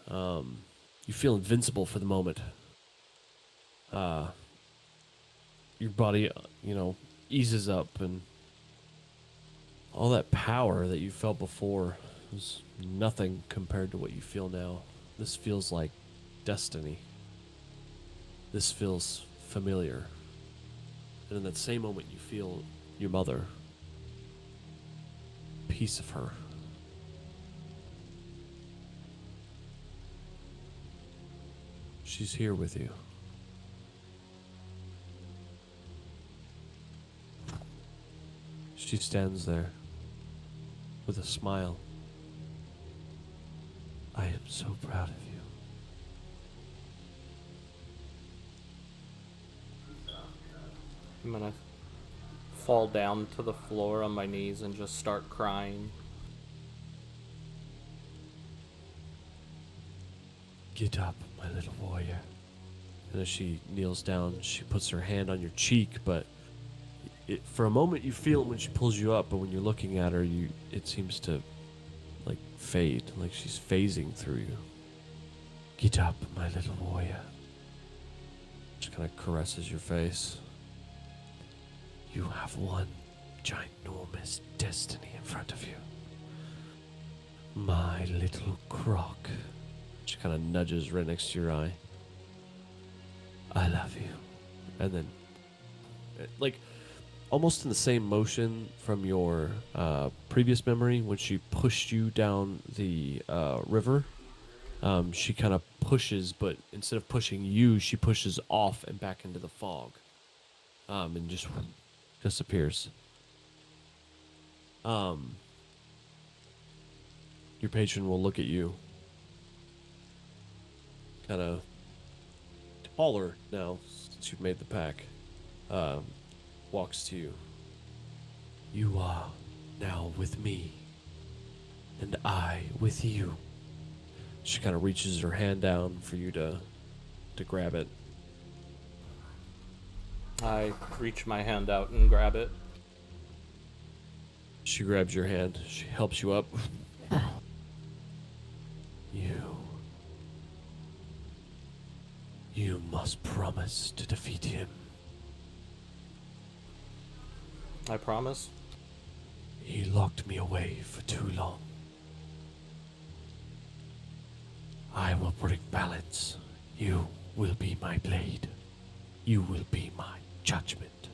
You feel invincible for the moment. Your body, eases up, and all that power that you felt before was nothing compared to what you feel now. This feels like destiny. This feels familiar. And in that same moment, you feel your mother. Piece of her. She's here with you. She stands there with a smile. I am so proud of you. I'm gonna fall down to the floor on my knees and just start crying. Get up, my little warrior. And as she kneels down, she puts her hand on your cheek, but for a moment you feel it when she pulls you up, but when you're looking at her, it seems to like fade, like she's phasing through you. Get up, my little warrior. She kind of caresses your face. You have one ginormous destiny in front of you. My little Croc. She kind of nudges right next to your eye. I love you. And then, like, almost in the same motion from your previous memory, when she pushed you down the river, she kind of pushes, but instead of pushing you, she pushes off and back into the fog. And just disappears. Your patron will look at you. Kind of taller now since you've made the pack. Walks to you. You are now with me, and I with you. She kind of reaches her hand down for you to grab it. I reach my hand out and grab it. She grabs your hand. She helps you up. You must promise to defeat him. I promise. He locked me away for too long. I will bring balance. You will be my blade. You will be my judgment.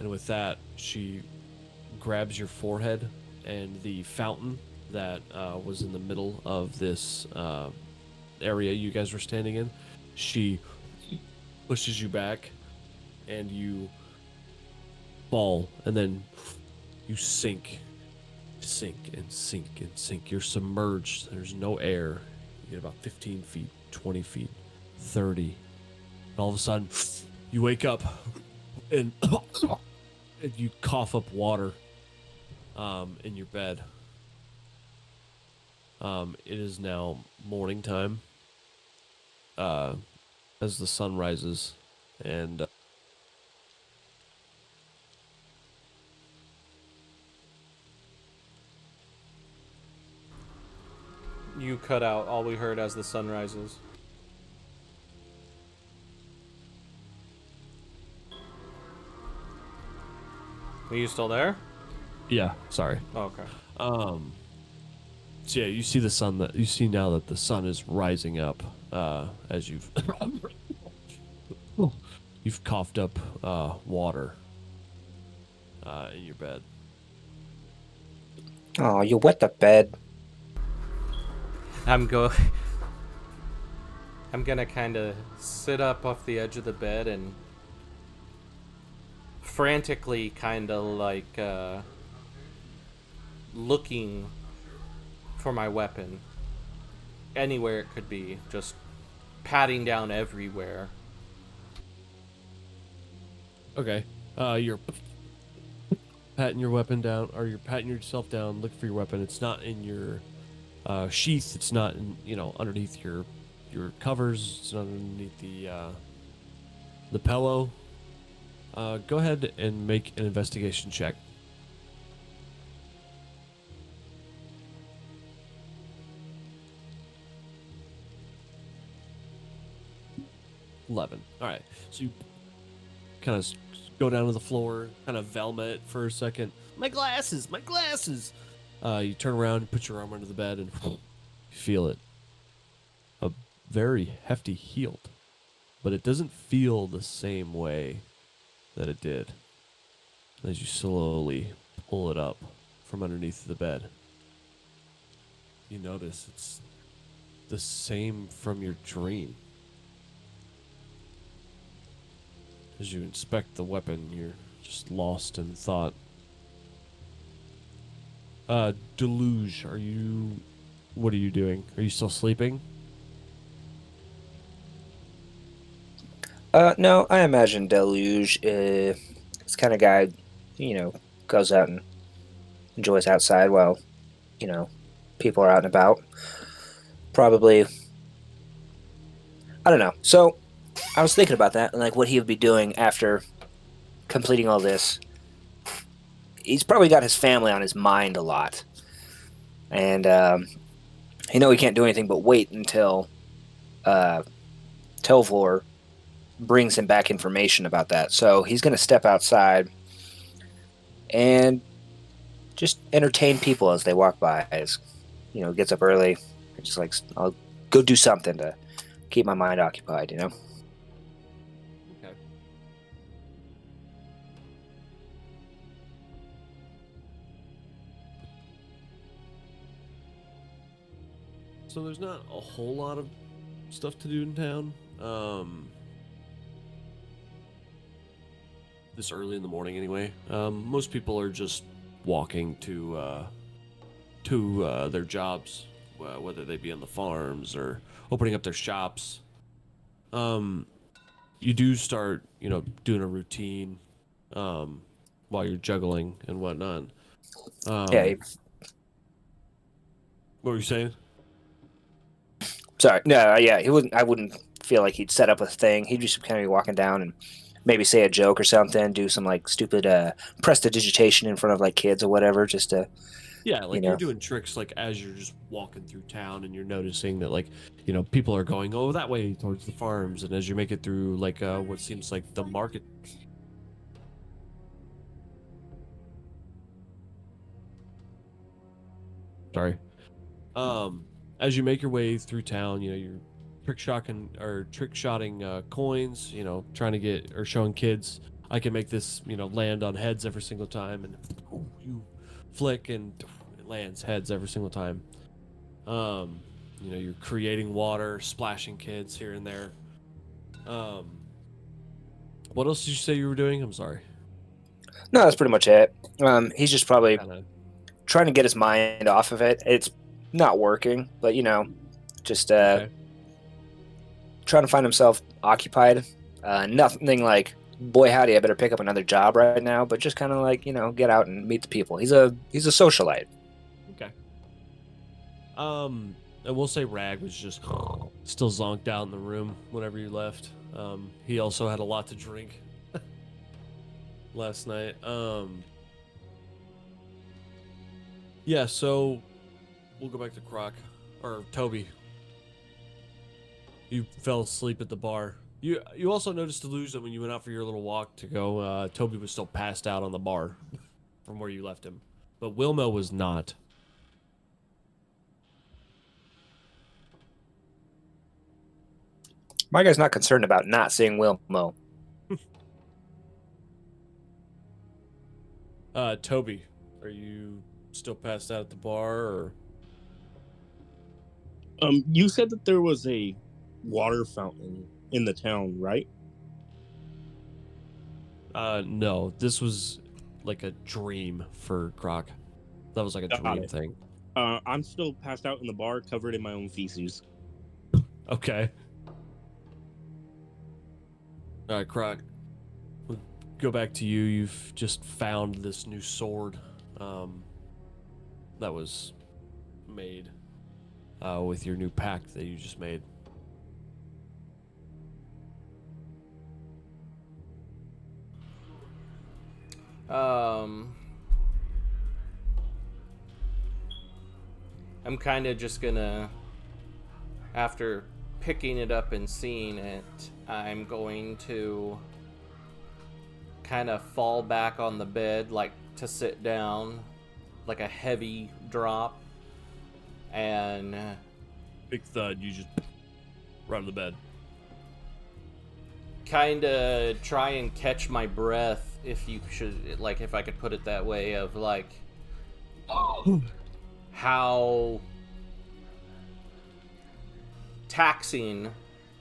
And with that, she grabs your forehead, and the fountain that was in the middle of this area you guys were standing in, she pushes you back, and you fall, and then you sink and sink and sink. You're submerged. There's no air. You get about 15 feet, 20 feet, 30. And all of a sudden, you wake up, and, and you cough up water in your bed. It is now morning time as the sun rises, and You cut out all we heard as the sun rises. Are you still there? yeah, sorry. Oh, okay. So yeah, you see the sun. That you see now that the sun is rising up as you've coughed up water in your bed. Oh, you wet the bed. I'm gonna kind of sit up off the edge of the bed and frantically kind of like looking for my weapon anywhere it could be, just patting down everywhere. Okay. You're patting your weapon down, or you're patting yourself down, looking for your weapon. It's not in your sheath. It's not in, underneath your covers. It's not underneath the pillow. Go ahead and make an investigation check. 11. All right. So you kind of go down to the floor, kind of Velma for a second. My glasses, my glasses. You turn around, put your arm under the bed, and you feel it. A very hefty healed, but it doesn't feel the same way that it did as you slowly pull it up from underneath the bed. You notice it's the same from your dream. As you inspect the weapon, you're just lost in thought. Deluge, what are you doing? Are you still sleeping? No, I imagine Deluge is kind of guy, goes out and enjoys outside while, people are out and about. Probably, I don't know. So, I was thinking about that and like what he would be doing after completing all this. He's probably got his family on his mind a lot, and he can't do anything but wait until Telvor brings him back information about that. So he's going to step outside and just entertain people as they walk by. As gets up early, just like I'll go do something to keep my mind occupied. Okay. So there's not a whole lot of stuff to do in town. This early in the morning, anyway. Most people are just walking to their jobs, whether they be on the farms or opening up their shops. You do start, doing a routine, while you're juggling and whatnot. Yeah. What were you saying? Sorry. No. Yeah. He wouldn't. I wouldn't feel like he'd set up a thing. He'd just kind of be walking down and maybe say a joke or something. Do some like stupid prestidigitation in front of like kids or whatever, just to. Yeah, like you're doing tricks like as you're just walking through town and you're noticing that like, people are going, oh, that way towards the farms. And as you make it through like what seems like the market. Sorry. As you make your way through town, you're trick-shotting coins, trying to get or showing kids, I can make this, land on heads every single time, and you flick and it lands heads every single time. You're creating water, splashing kids here and there. What else did you say you were doing? I'm sorry. No, that's pretty much it. He's just probably Kinda. trying to get his mind off of it. It's not working, but just Okay. trying to find himself occupied. Nothing like, boy howdy, I better pick up another job right now, but just kind of like, get out and meet the people. He's a socialite. Okay. I will say Rag was just still zonked out in the room whenever you left. He also had a lot to drink last night. Yeah, so we'll go back to Croc or Toby. You fell asleep at the bar. You also noticed Deluge that when you went out for your little walk to go, Toby was still passed out on the bar from where you left him, but Wilmo was not. My guy's not concerned about not seeing Wilmo. Toby, are you still passed out at the bar, or? You said that there was a water fountain in the town, right? No, this was like a dream for Croc. That was like a Got dream it. thing. I'm still passed out in the bar, covered in my own feces. Okay. All right, Croc. We'll go back to you. You've just found this new sword that was made with your new pact that you just made. I'm kind of just gonna, after picking it up and seeing it, I'm going to kind of fall back on the bed, like to sit down, like a heavy drop, and Big thud. You just run to the bed. kind of try and catch my breath, if you should, like, if I could put it that way, of like how taxing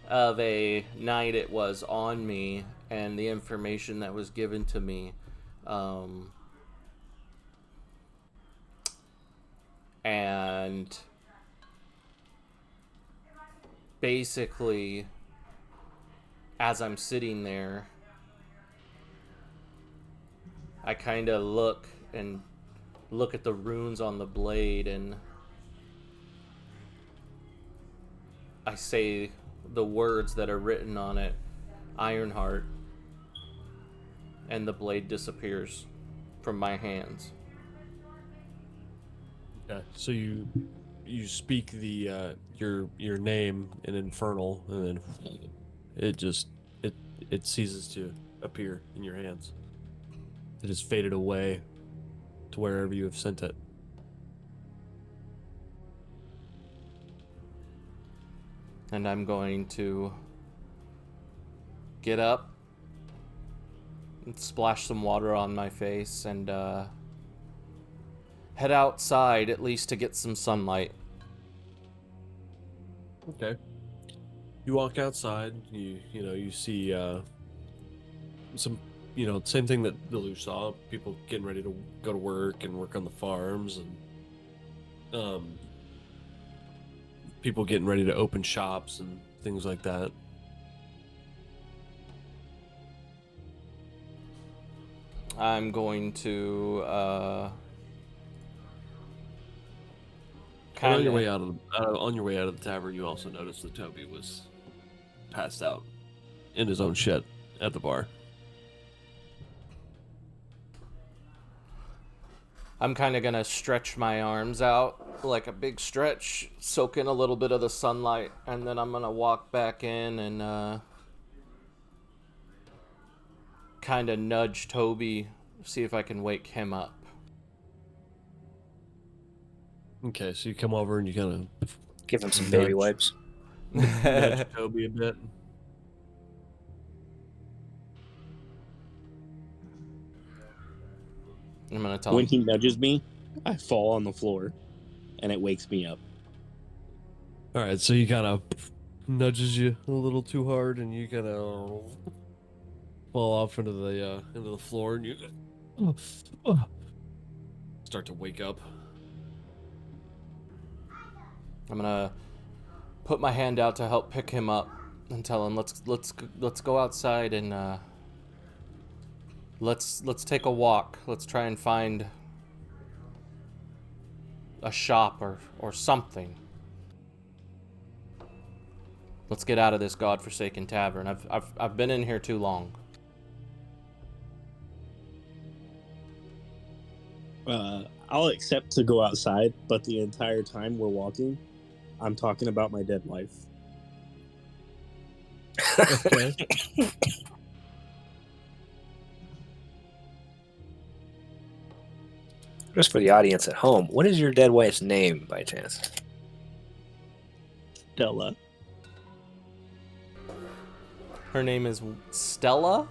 of a night it was on me, and the information that was given to me, and basically as I'm sitting there, I kind of look at the runes on the blade, and I say the words that are written on it, Ironheart, and the blade disappears from my hands. Okay. So you speak the your name in Infernal, and then it ceases to appear in your hands. It has faded away to wherever you have sent it. And I'm going to get up and splash some water on my face and head outside, at least to get some sunlight. Okay. You walk outside. You see some same thing that Billu saw. People getting ready to go to work and work on the farms, and people getting ready to open shops and things like that. I'm going to And on your way out of the tavern, you also notice that Toby was passed out in his own shed at the bar. I'm kind of going to stretch my arms out like a big stretch, soak in a little bit of the sunlight, and then I'm going to walk back in and kind of nudge Toby, see if I can wake him up. Okay, so you come over and you kind of Give him some baby Nudge. wipes. nudge Toby a bit. I'm going to tell When him. he nudges me, I fall on the floor, and it wakes me up. All right, so he kind of nudges you a little too hard, and you kind of fall off into the floor, and you start to wake up. I'm gonna put my hand out to help pick him up and tell him let's go outside and let's take a walk. Let's try and find a shop or something. Let's get out of this godforsaken tavern. I've been in here too long. I'll accept to go outside, but the entire time we're walking, I'm talking about my dead wife. Okay. Just for the audience at home, what is your dead wife's name by chance? Stella. Her name is Stella?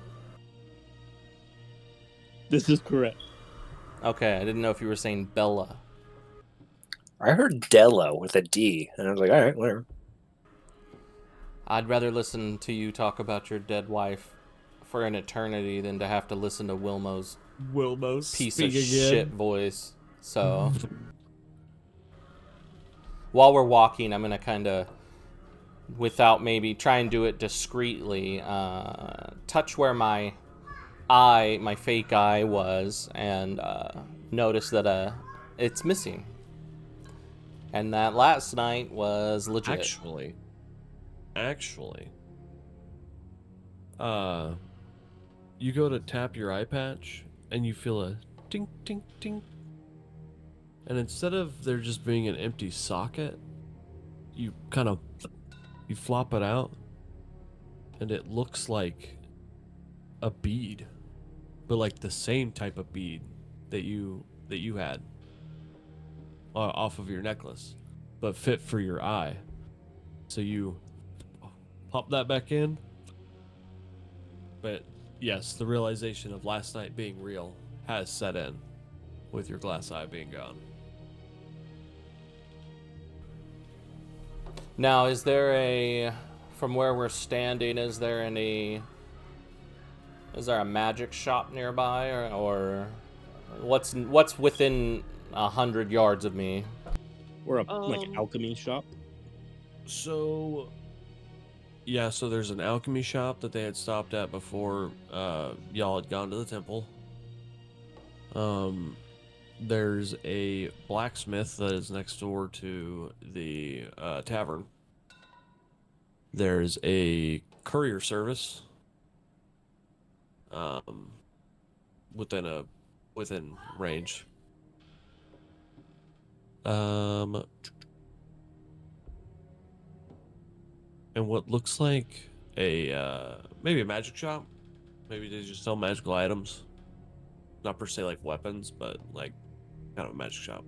This is correct. Okay, I didn't know if you were saying Bella. I heard Della with a D, and I was like, all right, whatever. I'd rather listen to you talk about your dead wife for an eternity than to have to listen to Wilmo's piece of shit voice. So while we're walking, I'm gonna kind of, without maybe try and do it discreetly, touch where my fake eye was, and notice that it's missing. And that last night was legit. Actually, you go to tap your eye patch, and you feel a tink, tink, tink. And instead of there just being an empty socket, you you flop it out, and it looks like a bead, but like the same type of bead that you had off of your necklace, but fit for your eye. So you pop that back in. But yes, the realization of last night being real has set in with your glass eye being gone. Now, is there from where we're standing, is there a magic shop nearby, or what's within 100 yards of me? Or a alchemy shop. So yeah, so there's an alchemy shop that they had stopped at before y'all had gone to the temple. There's a blacksmith that is next door to the tavern. There's a courier service within range. And what looks like a maybe a magic shop. Maybe they just sell magical items. Not per se like weapons, but like kind of a magic shop.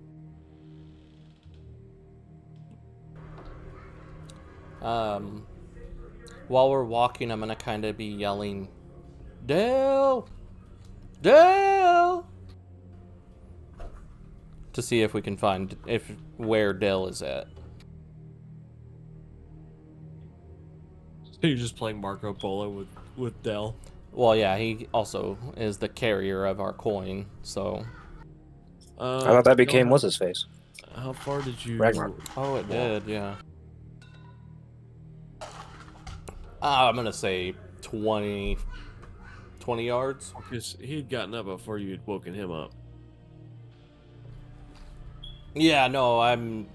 While we're walking, I'm gonna kind of be yelling, Dale! Dale! To see if we can find where Dale is at. So you're just playing Marco Polo with Dell. Well, yeah, he also is the carrier of our coin, so. I thought that became what's his face. How far did you? Ragnar. Oh, it did, yeah. I'm gonna say 20 yards. Because he had gotten up before you had woken him up. Yeah, no, I'm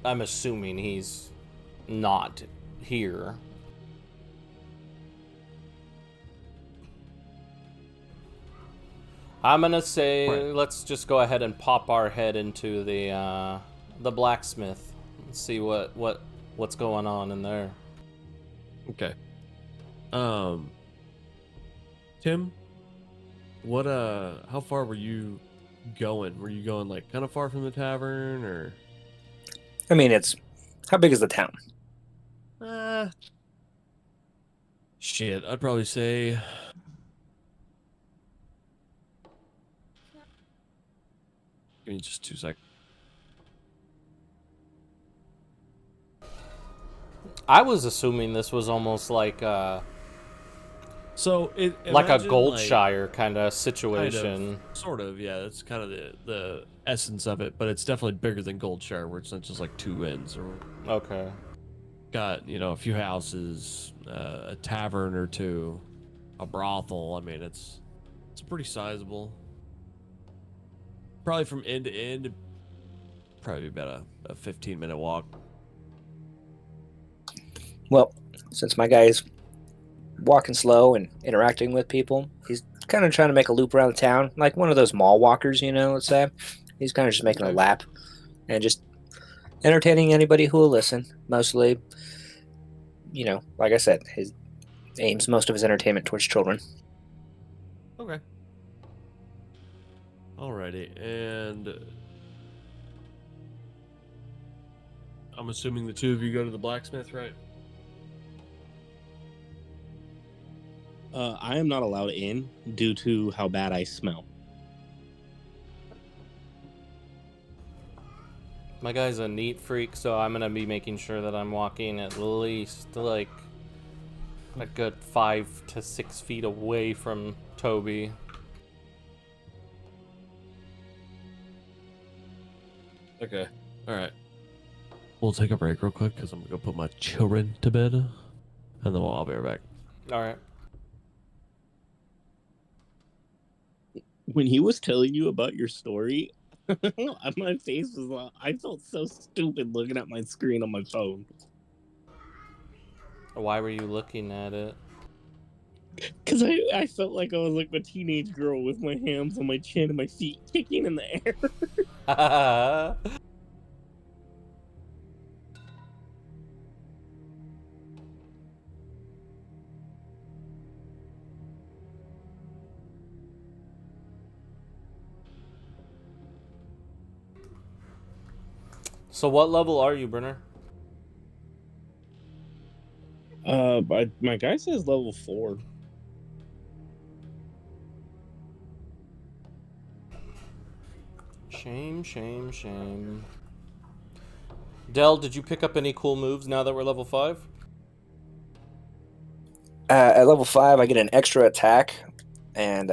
assuming he's not here. I'm gonna say let's just go ahead and pop our head into the blacksmith and see what's going on in there. Okay. Tim, what how far were you going? Were you going like kind of far from the tavern, or? I mean, how big is the town? Shit, I'd probably say give me just 2 seconds. I was assuming this was almost like So like a imagine, Goldshire kind of situation. Sort of, yeah. That's kind of the essence of it, but it's definitely bigger than Goldshire, where it's not just like 2 inns. Or Okay. got a few houses, a tavern or two, a brothel. I mean, it's pretty sizable. Probably from end to end, probably about a 15-minute walk. Well, since my guy's walking slow and interacting with people, he's kind of trying to make a loop around the town, like one of those mall walkers, let's say. He's kind of just making a lap and just entertaining anybody who will listen. Mostly, like I said, his aims most of his entertainment towards children. Okay. Alrighty, and I'm assuming the two of you go to the blacksmith, right? I am not allowed in due to how bad I smell. My guy's a neat freak, so I'm gonna be making sure that I'm walking at least like a good 5 to 6 feet away from Toby. Okay. All right. We'll take a break real quick because I'm gonna go put my children to bed, and then I'll be right back. All right. When he was telling you about your story, my face was I felt so stupid looking at my screen on my phone. Why were you looking at it? Because I felt like I was like a teenage girl with my hands on my chin and my feet kicking in the air. So what level are you, Brenner? My guy says level 4. Shame, shame, shame. Del, did you pick up any cool moves now that we're level 5? At level 5, I get an extra attack and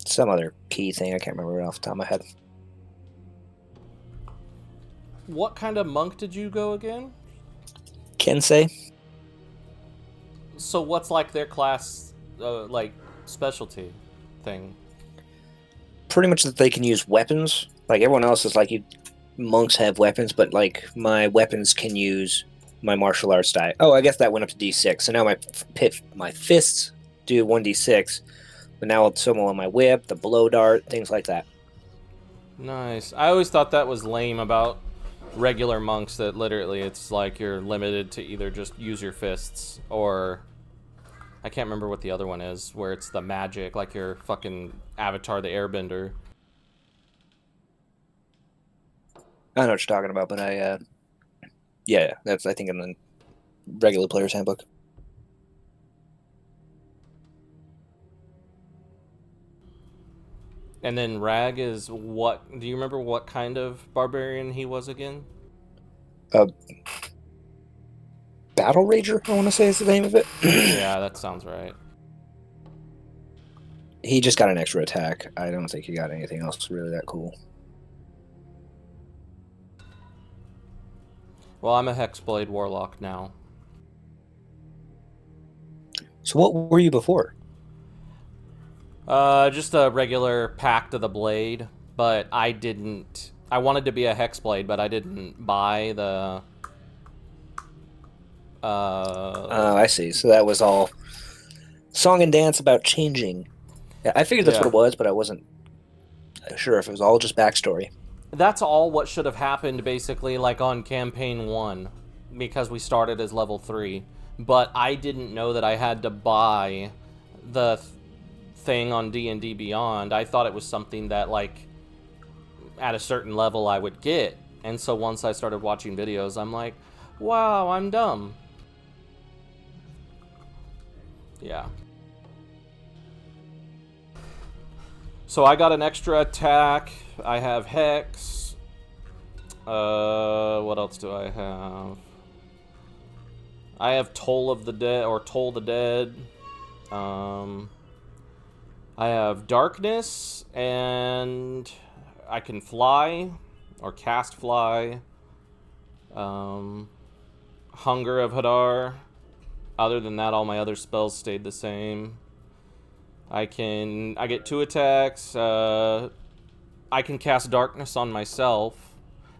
some other key thing. I can't remember it off the top of my head. What kind of monk did you go again? Kensei. So what's like their class, like, specialty thing? Pretty much that they can use weapons. Like everyone else is like, monks have weapons, but like my weapons can use my martial arts die. Oh, I guess that went up to D6. So now my fists do 1d6, but now it's some on my whip, the blow dart, things like that. Nice. I always thought that was lame about regular monks, that literally it's like you're limited to either just use your fists or I can't remember what the other one is, where it's the magic, like your fucking Avatar the Airbender. I know what you're talking about, but yeah, that's I think in the regular player's handbook. And then Rag is what? Do you remember what kind of barbarian he was again? Battle Rager, I want to say is the name of it. Yeah, that sounds right. He just got an extra attack. I don't think he got anything else really that cool. Well, I'm a Hexblade Warlock now. So what were you before? Just a regular Pact of the Blade, but I didn't... I wanted to be a Hexblade, but I didn't buy the... Oh, I see. So that was all song and dance about changing. Yeah, I figured that's what it was, but I wasn't sure if it was all just backstory. That's all what should have happened, basically, like on Campaign 1, because we started as level 3. But I didn't know that I had to buy the thing on D&D Beyond. I thought it was something that, like, at a certain level I would get. And so once I started watching videos, I'm like, wow, I'm dumb. Yeah. So I got an extra attack. I have Hex. What else do I have? I have Toll of the Dead, or Toll the Dead. I have Darkness, and I can fly, or cast fly. Hunger of Hadar. Other than that, all my other spells stayed the same. I get 2 attacks. I can cast Darkness on myself,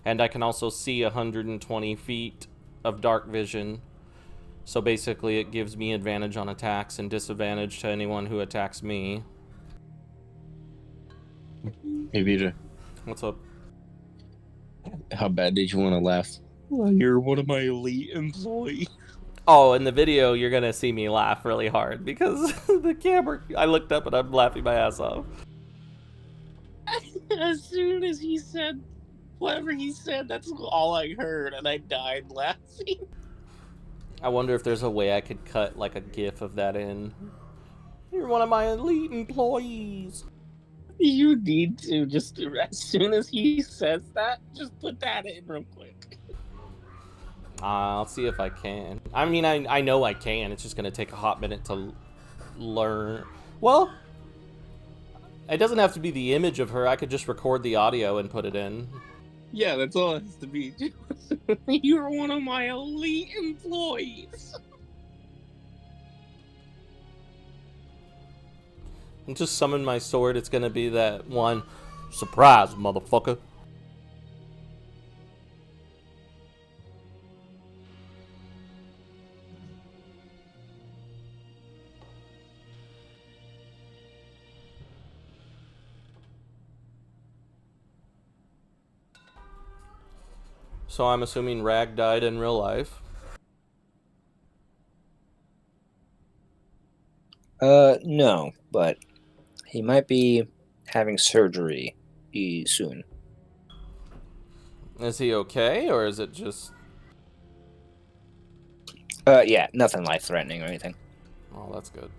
and I can also see 120 feet of dark vision. So basically, it gives me advantage on attacks and disadvantage to anyone who attacks me. Hey, Vijay. What's up? How bad did you want to laugh? Well, you're one of my elite employees. Oh, in the video, you're going to see me laugh really hard because the camera... I looked up and I'm laughing my ass off. As soon as he said whatever he said, that's all I heard, and I died laughing. I wonder if there's a way I could cut, like, a gif of that in. You're one of my elite employees. You need to just, as soon as he says that, just put that in real quick. I'll see if I can. I mean, I know I can. It's just going to take a hot minute to learn. Well, it doesn't have to be the image of her. I could just record the audio and put it in. Yeah, that's all it has to be. You're one of my elite employees. And just summon my sword. It's going to be that one. Surprise, motherfucker. So I'm assuming Rag died in real life. No, but he might be having surgery soon. Is he okay, or is it just... Yeah, nothing life-threatening or anything. Oh, that's good.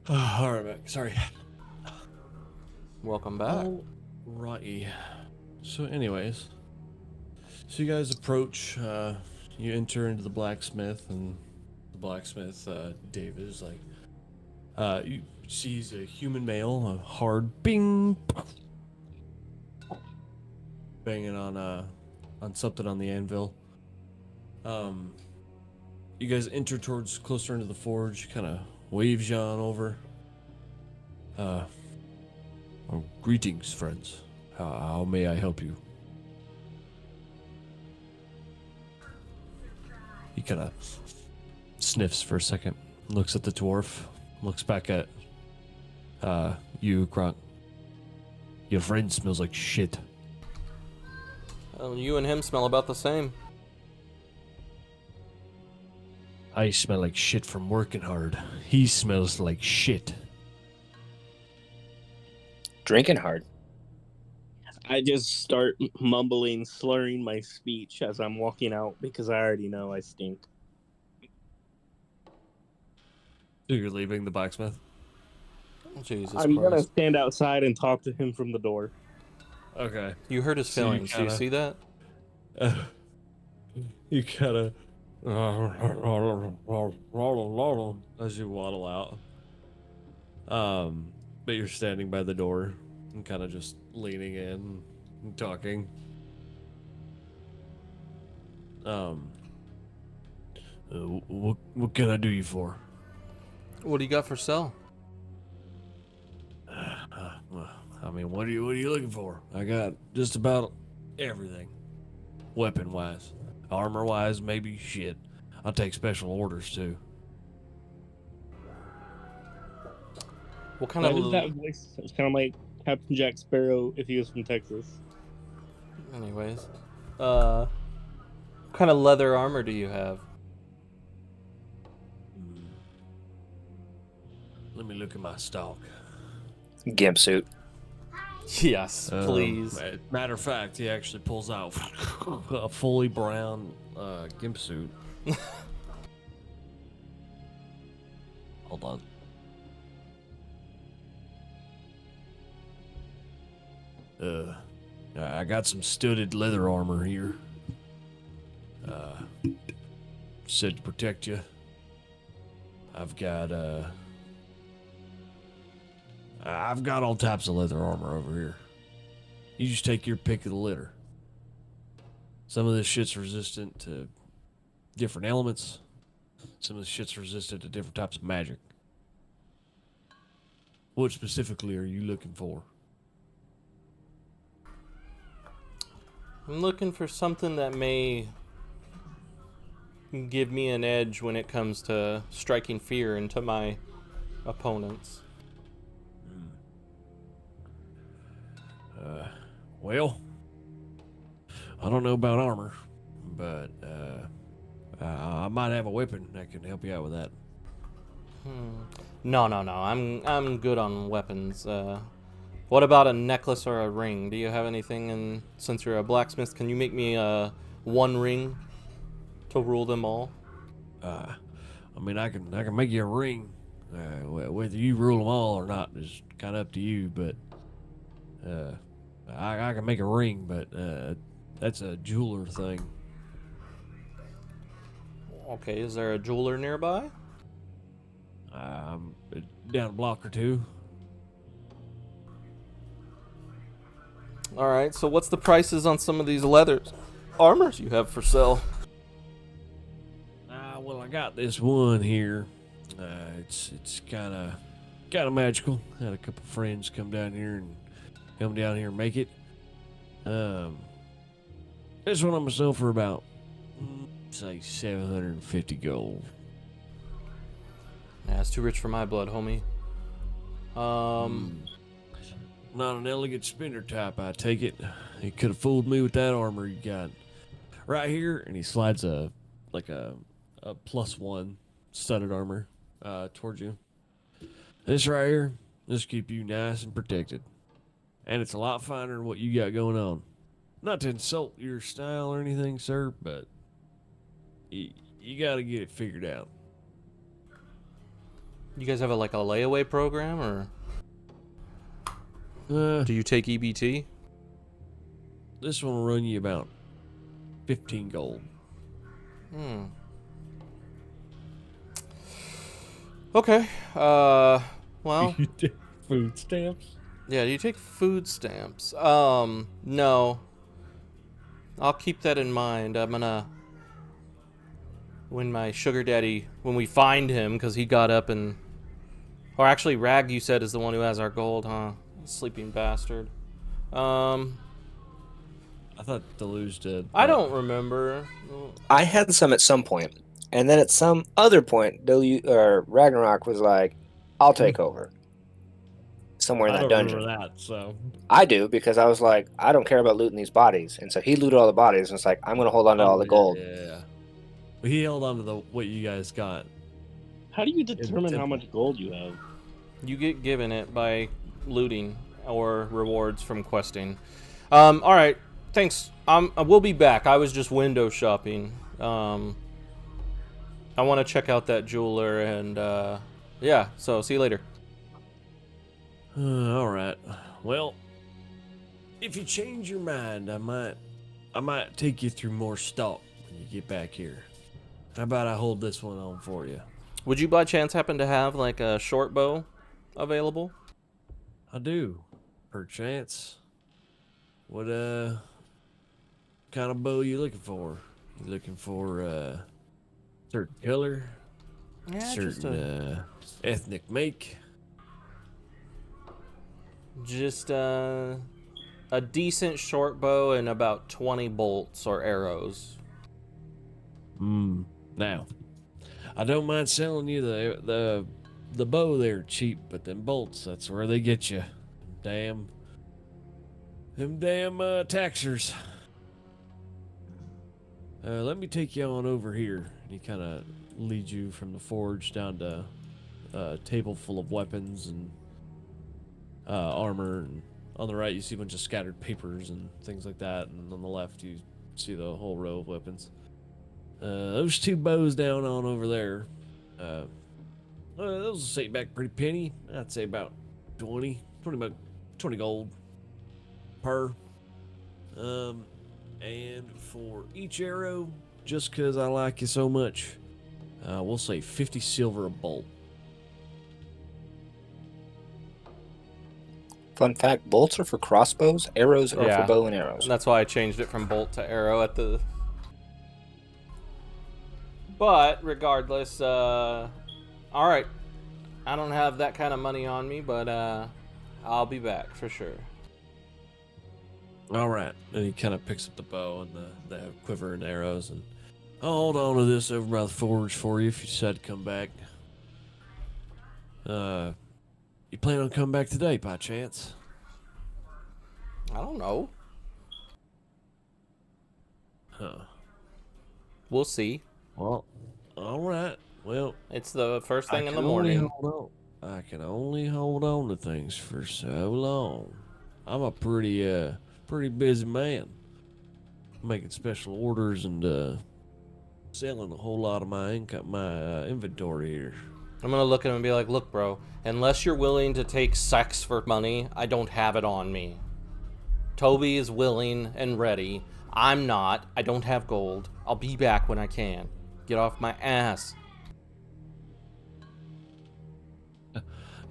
All right, Mac. Sorry. Welcome back. Righty. So, anyways, so you guys approach. You enter into the blacksmith, and the blacksmith, David, is like, you see he's a human male, a hard bing, banging on something on the anvil. You guys enter towards closer into the forge. Kind of waves you on over. Oh, greetings, friends. How may I help you? He kind of sniffs for a second, looks at the dwarf, looks back at you, Croc. Your friend smells like shit. Well, you and him smell about the same. I smell like shit from working hard. He smells like shit. Drinking hard. I just start mumbling, slurring my speech as I'm walking out because I already know I stink. So you're leaving the blacksmith? Jesus I'm gonna Christ. stand outside and talk to him from the door. Okay. You hurt his So you feelings. Do you kinda- see that? You kind of as you waddle out. But you're standing by the door and kind of just leaning in and talking. What can I do you for? What do you got for sale? Well, I mean, what are you looking for? I got just about everything, weapon wise, armor wise, maybe shit. I'll take special orders too. What kind Why of... does that voice? It's kind of like Captain Jack Sparrow if he was from Texas. Anyways. What kind of leather armor do you have? Let me look at my stock. Gimp suit. Yes, please. Matter of fact, he actually pulls out a fully brown gimp suit. Hold on. I got some studded leather armor here. Said to protect you. I've got all types of leather armor over here. You just take your pick of the litter. Some of this shit's resistant to different elements. Some of this shit's resistant to different types of magic. What specifically are you looking for? I'm looking for something that may give me an edge when it comes to striking fear into my opponents. Well, I don't know about armor, but I might have a weapon that can help you out with that. No. I'm good on weapons. What about a necklace or a ring? Do you have anything? And since you're a blacksmith, can you make me one ring to rule them all? I mean, I can make you a ring. Whether you rule them all or not is kind of up to you. But I can make a ring, but that's a jeweler thing. Okay, is there a jeweler nearby? Down a block or two. All right, so what's the prices on some of these leather armors you have for sale? Well, I got this one here. It's kind of magical. Had a couple friends come down here and make it. This one I'm gonna sell for about, say, 750 gold. Yeah, it's too rich for my blood, homie. Not an elegant spender type, I take it. He could have fooled me with that armor you got. Right here, and he slides a +1 studded armor towards you. This right here, this keep you nice and protected. And it's a lot finer than what you got going on. Not to insult your style or anything, sir, but you got to get it figured out. You guys have a layaway program, or do you take EBT? This one will run you about 15 gold. Okay. Well. You take food stamps? Yeah, do you take food stamps? No. I'll keep that in mind. I'm gonna... When my sugar daddy... When we find him, because he got up and... Or actually, Rag, you said, is the one who has our gold, huh? Sleeping bastard. I thought Deleuze did. I don't remember. I had some at some point, and then at some other point, Ragnarok was like, "I'll take over." Somewhere in I that don't dungeon. remember that, so. I do, because I was like, I don't care about looting these bodies, and so he looted all the bodies, and it's like, I'm gonna hold on to all the gold. Yeah. But he held on to what you guys got. How do you determine how much gold you have? You get given it by looting or rewards from questing. Alright. Thanks. We'll be back. I was just window shopping. I want to check out that jeweler, and yeah, so see you later. All right. Well, if you change your mind, I might take you through more stock when you get back here. How about I hold this one on for you? Would you by chance happen to have a short bow available? I do, perchance. What kind of bow you looking for? You looking for certain color? Yeah, certain ethnic make? Just a decent short bow and about 20 bolts or arrows. Now, I don't mind selling you the bow there cheap, but them bolts, that's where they get you. Them damn taxers. Let me take you on over here. And he kind of leads you from the forge down to a table full of weapons and armor. And on the right, you see a bunch of scattered papers and things like that. And on the left, you see the whole row of weapons. Those two bows down on over there. Those will set you back pretty penny. I'd say about 20 gold per. And for each arrow, just because I like you so much, we'll say 50 silver a bolt. Fun fact, bolts are for crossbows, arrows are Yeah. for bow and arrows. That's why I changed it from bolt to arrow at the... But, regardless, alright. I don't have that kind of money on me, but I'll be back for sure. All right. And he kind of picks up the bow and the quiver and arrows, and I'll hold on to this over by the forge for you if you decide to come back. You plan on coming back today, by chance? I don't know. Huh. We'll see. Well, all right. Well, It's the first thing in the can only morning. hold on. I can only hold on to things for so long. I'm a pretty busy man. Making special orders and selling a whole lot of my income, my inventory here. I'm gonna look at him and be like, look, bro, unless you're willing to take sex for money, I don't have it on me. Toby is willing and ready. I'm not. I don't have gold. I'll be back when I can. Get off my ass.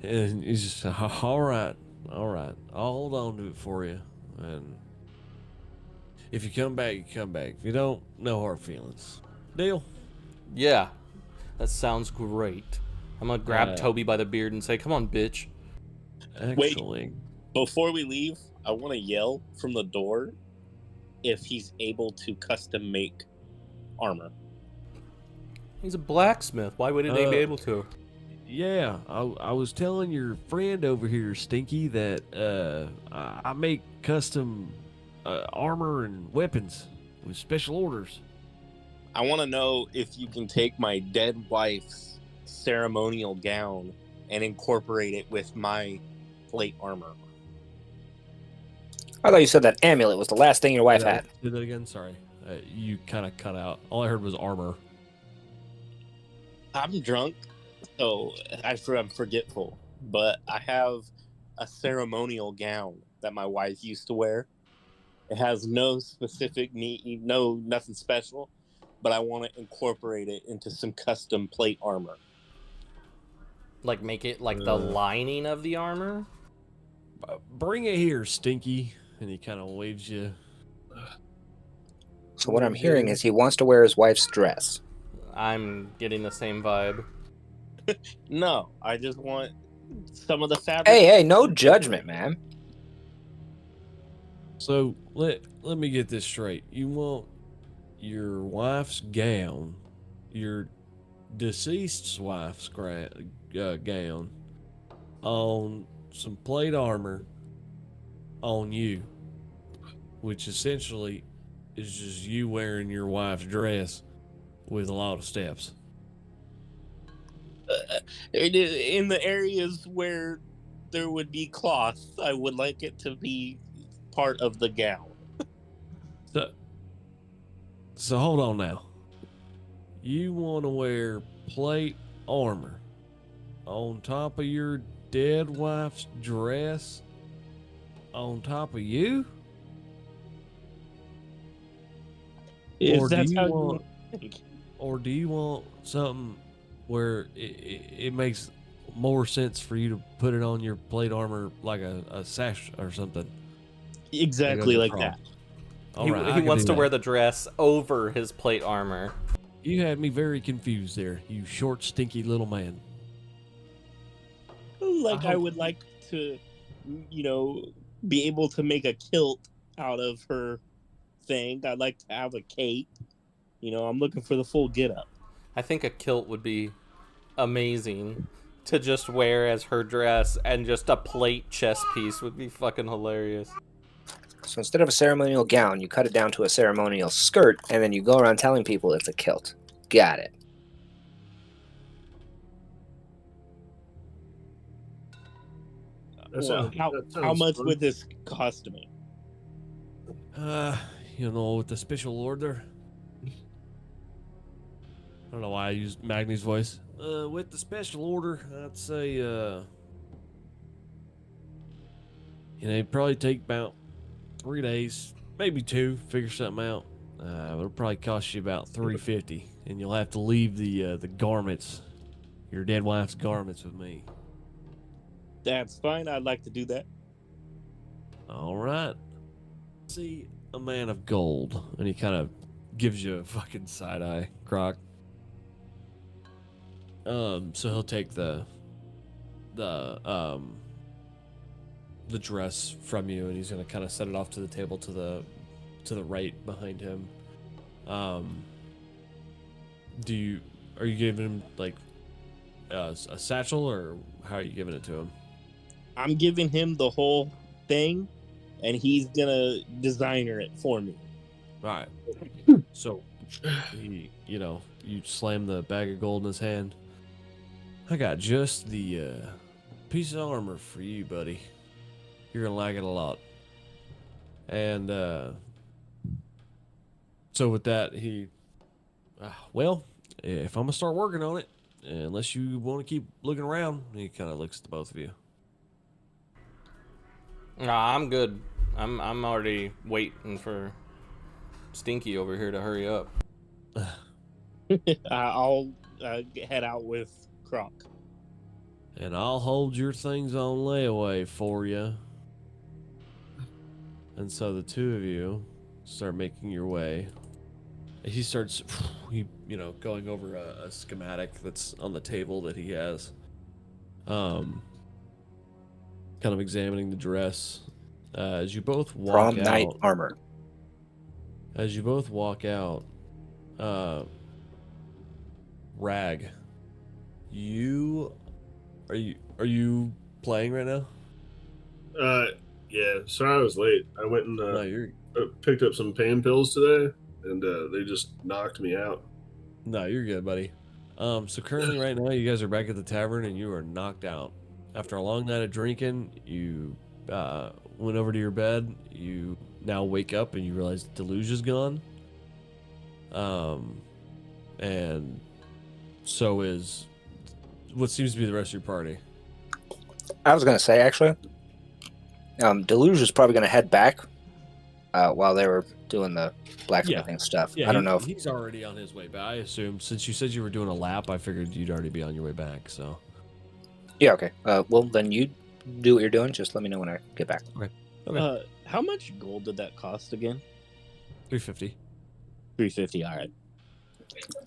And he's just, all right. I'll hold on to it for you. And if you come back, you come back. If you don't, no hard feelings. Deal? Yeah, that sounds great. I'm gonna grab Yeah. Toby by the beard and say, come on, bitch. Actually, Before we leave, I want to yell from the door if he's able to custom make armor. He's a blacksmith. Why wouldn't they be able to? Yeah, I was telling your friend over here, Stinky, that I make custom armor and weapons with special orders. I want to know if you can take my dead wife's ceremonial gown and incorporate it with my plate armor. I thought you said that amulet was the last thing your wife had. Do that again? Sorry. You kind of cut out. All I heard was armor. I'm drunk, so I'm forgetful, but I have a ceremonial gown that my wife used to wear. It has no specific need, nothing special, but I want to incorporate it into some custom plate armor. Like make it like the lining of the armor? Bring it here, Stinky. And he kind of waves you. So what I'm hearing is he wants to wear his wife's dress. I'm getting the same vibe. No, I just want some of the fabric. Hey, no judgment, man. So let me get this straight. You want your wife's gown, your deceased wife's gown, on some plate armor on you, which essentially is just you wearing your wife's dress with a lot of steps. In the areas where there would be cloth, I would like it to be part of the gown. So hold on now. You want to wear plate armor on top of your dead wife's dress on top of you? If that's how you want, or do you want something where it makes more sense for you to put it on your plate armor like a sash or something? exactly like that. He wants to wear the dress over his plate armor. You had me very confused there, you short, stinky little man. Like I would like to, be able to make a kilt out of her thing. I'd like to have a cape. I'm looking for the full get up. I think a kilt would be amazing to just wear as her dress, and just a plate chest piece would be fucking hilarious. So instead of a ceremonial gown, you cut it down to a ceremonial skirt, and then you go around telling people it's a kilt. Got it. How much would this cost me? With the special order. I don't know why I used Magni's voice. With the special order, I'd say, it'd probably take about 3 days, maybe 2, figure something out. It'll probably cost you about $350, and you'll have to leave the garments, your dead wife's garments, with me. That's fine. I'd like to do that. All right. See, a man of gold, and he kind of gives you a fucking side eye, Croc. So he'll take the dress from you, and he's gonna kind of set it off to the table to the right behind him. Are you giving him like a satchel, or how are you giving it to him? I'm giving him the whole thing, and he's gonna designer it for me. All right. So he, you slam the bag of gold in his hand. I got just the piece of armor for you, buddy. You're gonna like it a lot. And so with that, he, if I'm gonna start working on it, unless you want to keep looking around, he kind of looks at the both of you. Nah, I'm good. I'm already waiting for Stinky over here to hurry up. I'll head out with Croc. And I'll hold your things on layaway for you. And so the two of you start making your way. He starts, going over a schematic that's on the table that he has. Kind of examining the dress. As you both walk Prom out. night armor. As you both walk out, Rag, you are you playing right now? Yeah. Sorry I was late. I went and No, you're picked up some pain pills today, and they just knocked me out. good, buddy. So currently, right now, you guys are back at the tavern, and you are knocked out. After a long night of drinking, you went over to your bed. You now wake up, and you realize Deluge is gone. And so is what seems to be the rest of your party. I was gonna say actually, Deluge is probably gonna head back while they were doing the blacksmithing stuff. Yeah, I don't know if he's already on his way back. I assume since you said you were doing a lap, I figured you'd already be on your way back. So yeah, okay. Well, then you do what you're doing. Just let me know when I get back. Okay. How much gold did that cost again? 350. 350. All right.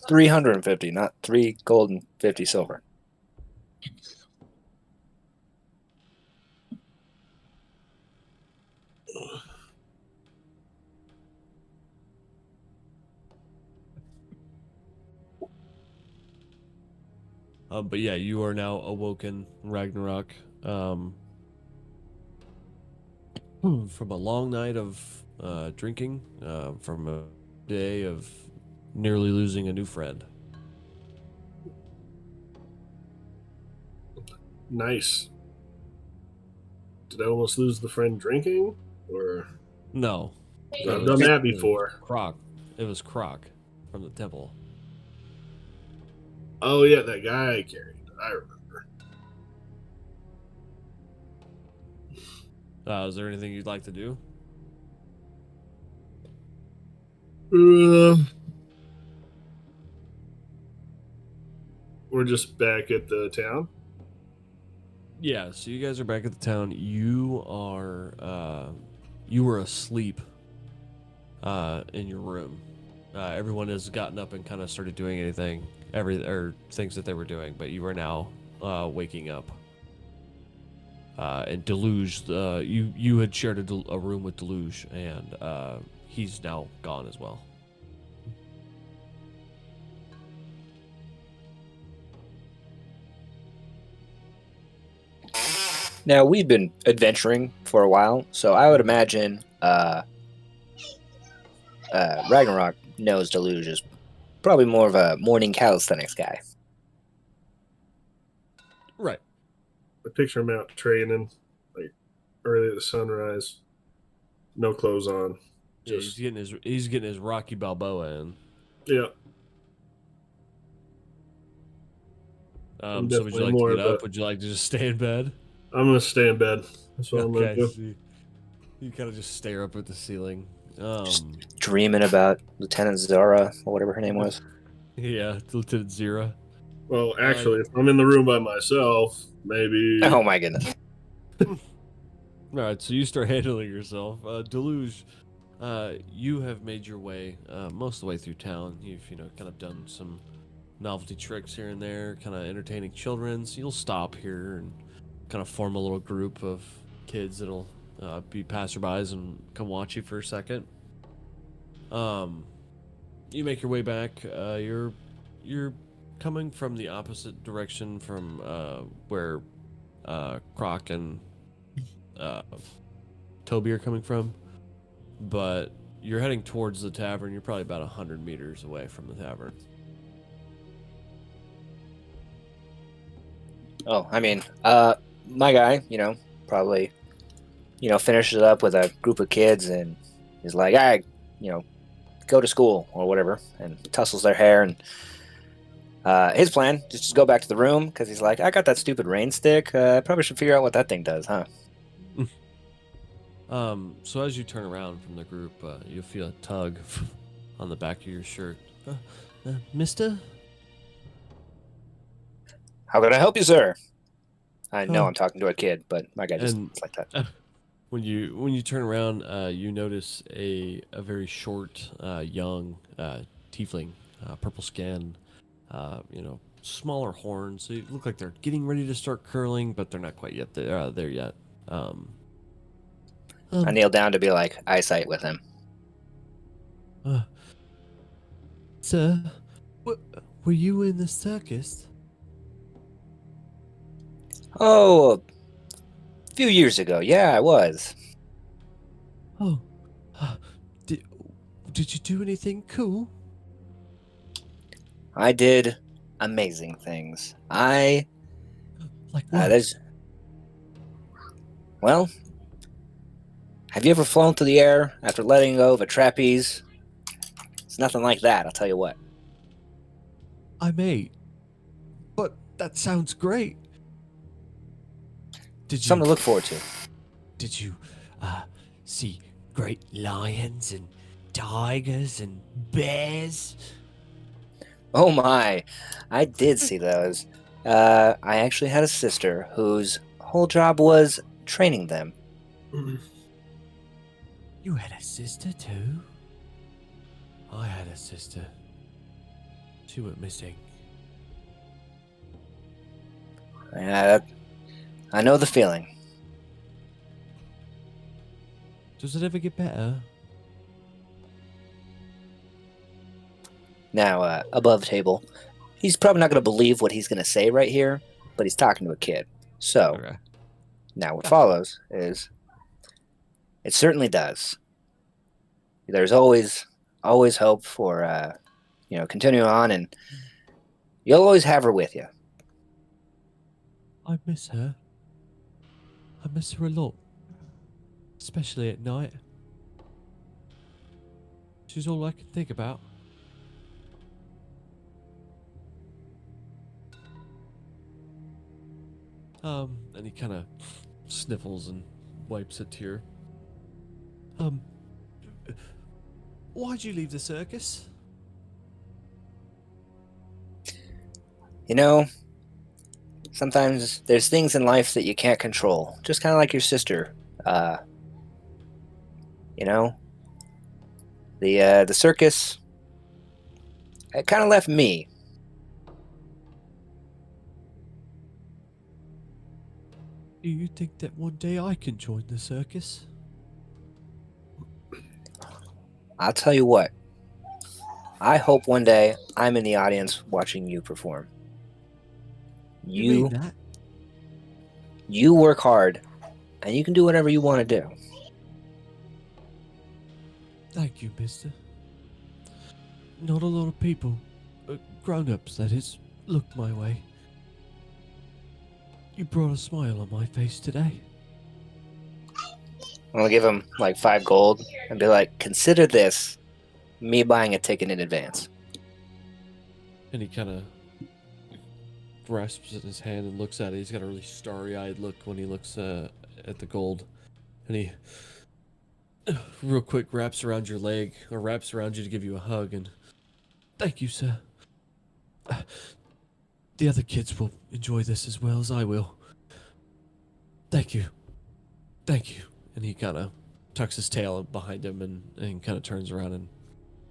350, not 3 gold and 50 silver. But yeah, you are now awoken, Ragnarok, from a long night of drinking, from a day of nearly losing a new friend. Nice. Did I almost lose the friend drinking? Or No, I've done that before. Croc. It was Croc from the temple. Oh yeah, that guy I carried. I remember. Is there anything you'd like to do? We're just back at the town. Yeah, so you guys are back at the town. You were asleep in your room. Everyone has gotten up and kind of started doing things that they were doing, but you are now waking up. And Deluge, you had shared a room with Deluge, and he's now gone as well. Now we've been adventuring for a while, so I would imagine Ragnarok knows Deluge is probably more of a morning calisthenics guy. Right. I picture him out training, like early at the sunrise, no clothes on. Yeah, Just he's getting his Rocky Balboa in. yeah. So would you definitely like more to get of up? a- Would you like to just stay in bed? I'm gonna stay in bed. That's what I'm gonna Okay. do. So you kind of just stare up at the ceiling. Dreaming about Lieutenant Zara or whatever her name was. Yeah, Lieutenant Zira. Well, actually, if I'm in the room by myself, maybe. Oh my goodness. All right, so you start handling yourself. Deluge, you have made your way most of the way through town. You've kind of done some novelty tricks here and there, kind of entertaining children. So you'll stop here and kind of form a little group of kids that'll be passerbys and come watch you for a second. You make your way back. You're coming from the opposite direction from where Croc and Toby are coming from, but you're heading towards the tavern. You're probably about 100 meters away from the tavern. Oh, I mean, my guy, probably, finishes it up with a group of kids and is like, I, go to school or whatever, and tussles their hair. And his plan is just go back to the room because he's like, I got that stupid rain stick. I probably should figure out what that thing does, huh? So as you turn around from the group, you'll feel a tug on the back of your shirt. Mister? How can I help you, sir? I know Oh. I'm talking to a kid, but my guy just And- is like that. When you turn around, you notice a very short, young tiefling, purple skin, smaller horns. They look like they're getting ready to start curling, but they're not quite yet there yet. I kneel down to be like eyesight with him. Uh, sir, were you in the circus? Oh, a few years ago. Yeah, I was. Oh, uh, did did you do anything cool? I did amazing things. Like what? There's, well, have you ever flown through the air after letting go of a trapeze? It's nothing like that, I'll tell you what. I may. But that sounds great. Did Something you to look forward to. did you see great lions and tigers and bears? Oh my, I did see those. I actually had a sister whose whole job was training them. You had a sister too? I had a sister. She went missing. I know the feeling. Does it ever get better? Now, above table, he's probably not going to believe what he's going to say right here, but he's talking to a kid. So, Okay. now what follows is, it certainly does. There's always hope for, continuing on, and you'll always have her with you. I miss her. I miss her a lot. Especially at night. She's all I can think about. And he kind of sniffles and wipes a tear. Why'd you leave the circus? You know, sometimes there's things in life that you can't control. Just kind of like your sister. You know, the circus, it kind of left me. Do you think that one day I can join the circus? I'll tell you what. I hope one day I'm in the audience watching you perform. You mean that? You work hard, and you can do whatever you want to do. Thank you, mister. Not a lot of people, grown-ups that is, look my way. You brought a smile on my face today. I'm gonna give him like 5 gold and be like, consider this me buying a ticket in advance. And he kind of grasps it in his hand and looks at it. He's got a really starry-eyed look when he looks at the gold. And he real quick wraps around your leg, or wraps around you to give you a hug, and thank you, sir. The other kids will enjoy this as well as I will. Thank you. Thank you. And he kind of tucks his tail behind him and kind of turns around and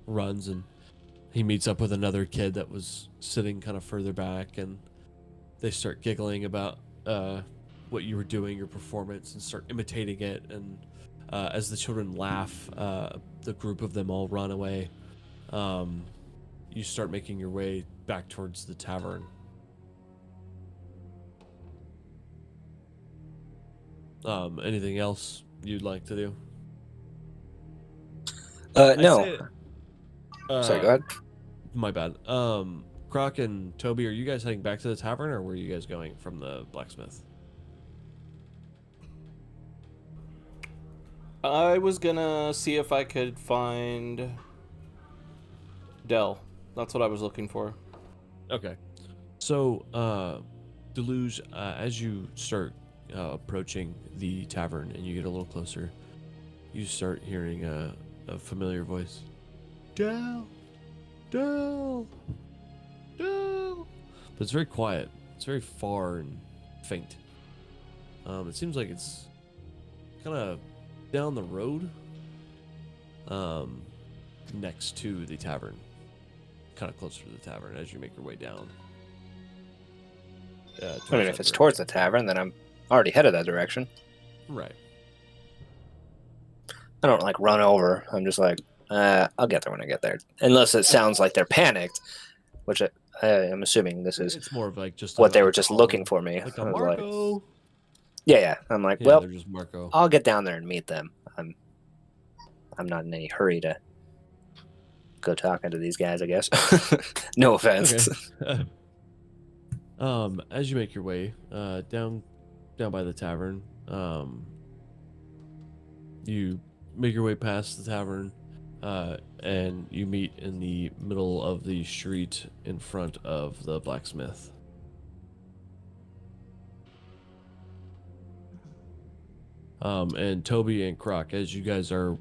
runs, and he meets up with another kid that was sitting kind of further back, and they start giggling about what you were doing, your performance, and start imitating it. And as the children laugh, the group of them all run away. You start making your way back towards the tavern. Anything else you'd like to do? No. Sorry, go ahead. My bad. Croc and Toby, are you guys heading back to the tavern, or were you guys going from the blacksmith? I was gonna see if I could find Dell. That's what I was looking for. Okay. So, Deluge, as you start approaching the tavern and you get a little closer, you start hearing a familiar voice. Dell! Dell! Dell! But it's very quiet. It's very far and faint. It seems like it's kind of down the road, next to the tavern. Kind of closer to the tavern as you make your way down. I mean, if it's towards the tavern, then I'm already headed that direction. Right. I don't like run over. I'm just like, I'll get there when I get there. Unless it sounds like they're panicked, which I'm assuming this is It's more of like just what they a were just calm, looking for me. like I a was like, Marco. yeah. I'm like, Yeah, well, they're just Marco. I'll get down there and meet them. I'm not in any hurry to go talking to these guys, I guess. No offense. Okay. As you make your way down by the tavern, you make your way past the tavern, and you meet in the middle of the street in front of the blacksmith. And Toby and Croc, as you guys are,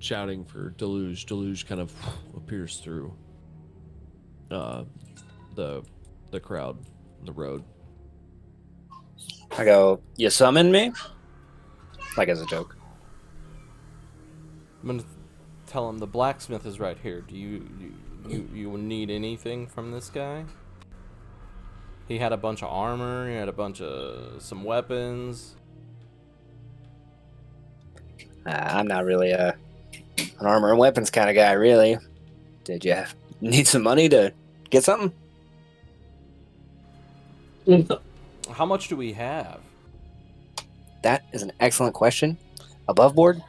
shouting for Deluge kind of appears through the crowd, the road. I go, you summoned me? Like as a joke. I'm gonna tell him the blacksmith is right here. Do you need anything from this guy? He had a bunch of armor. He had a bunch of some weapons. I'm not really an armor and weapons kind of guy, really. Did you need some money to get something? How much do we have? That is an excellent question. Above board,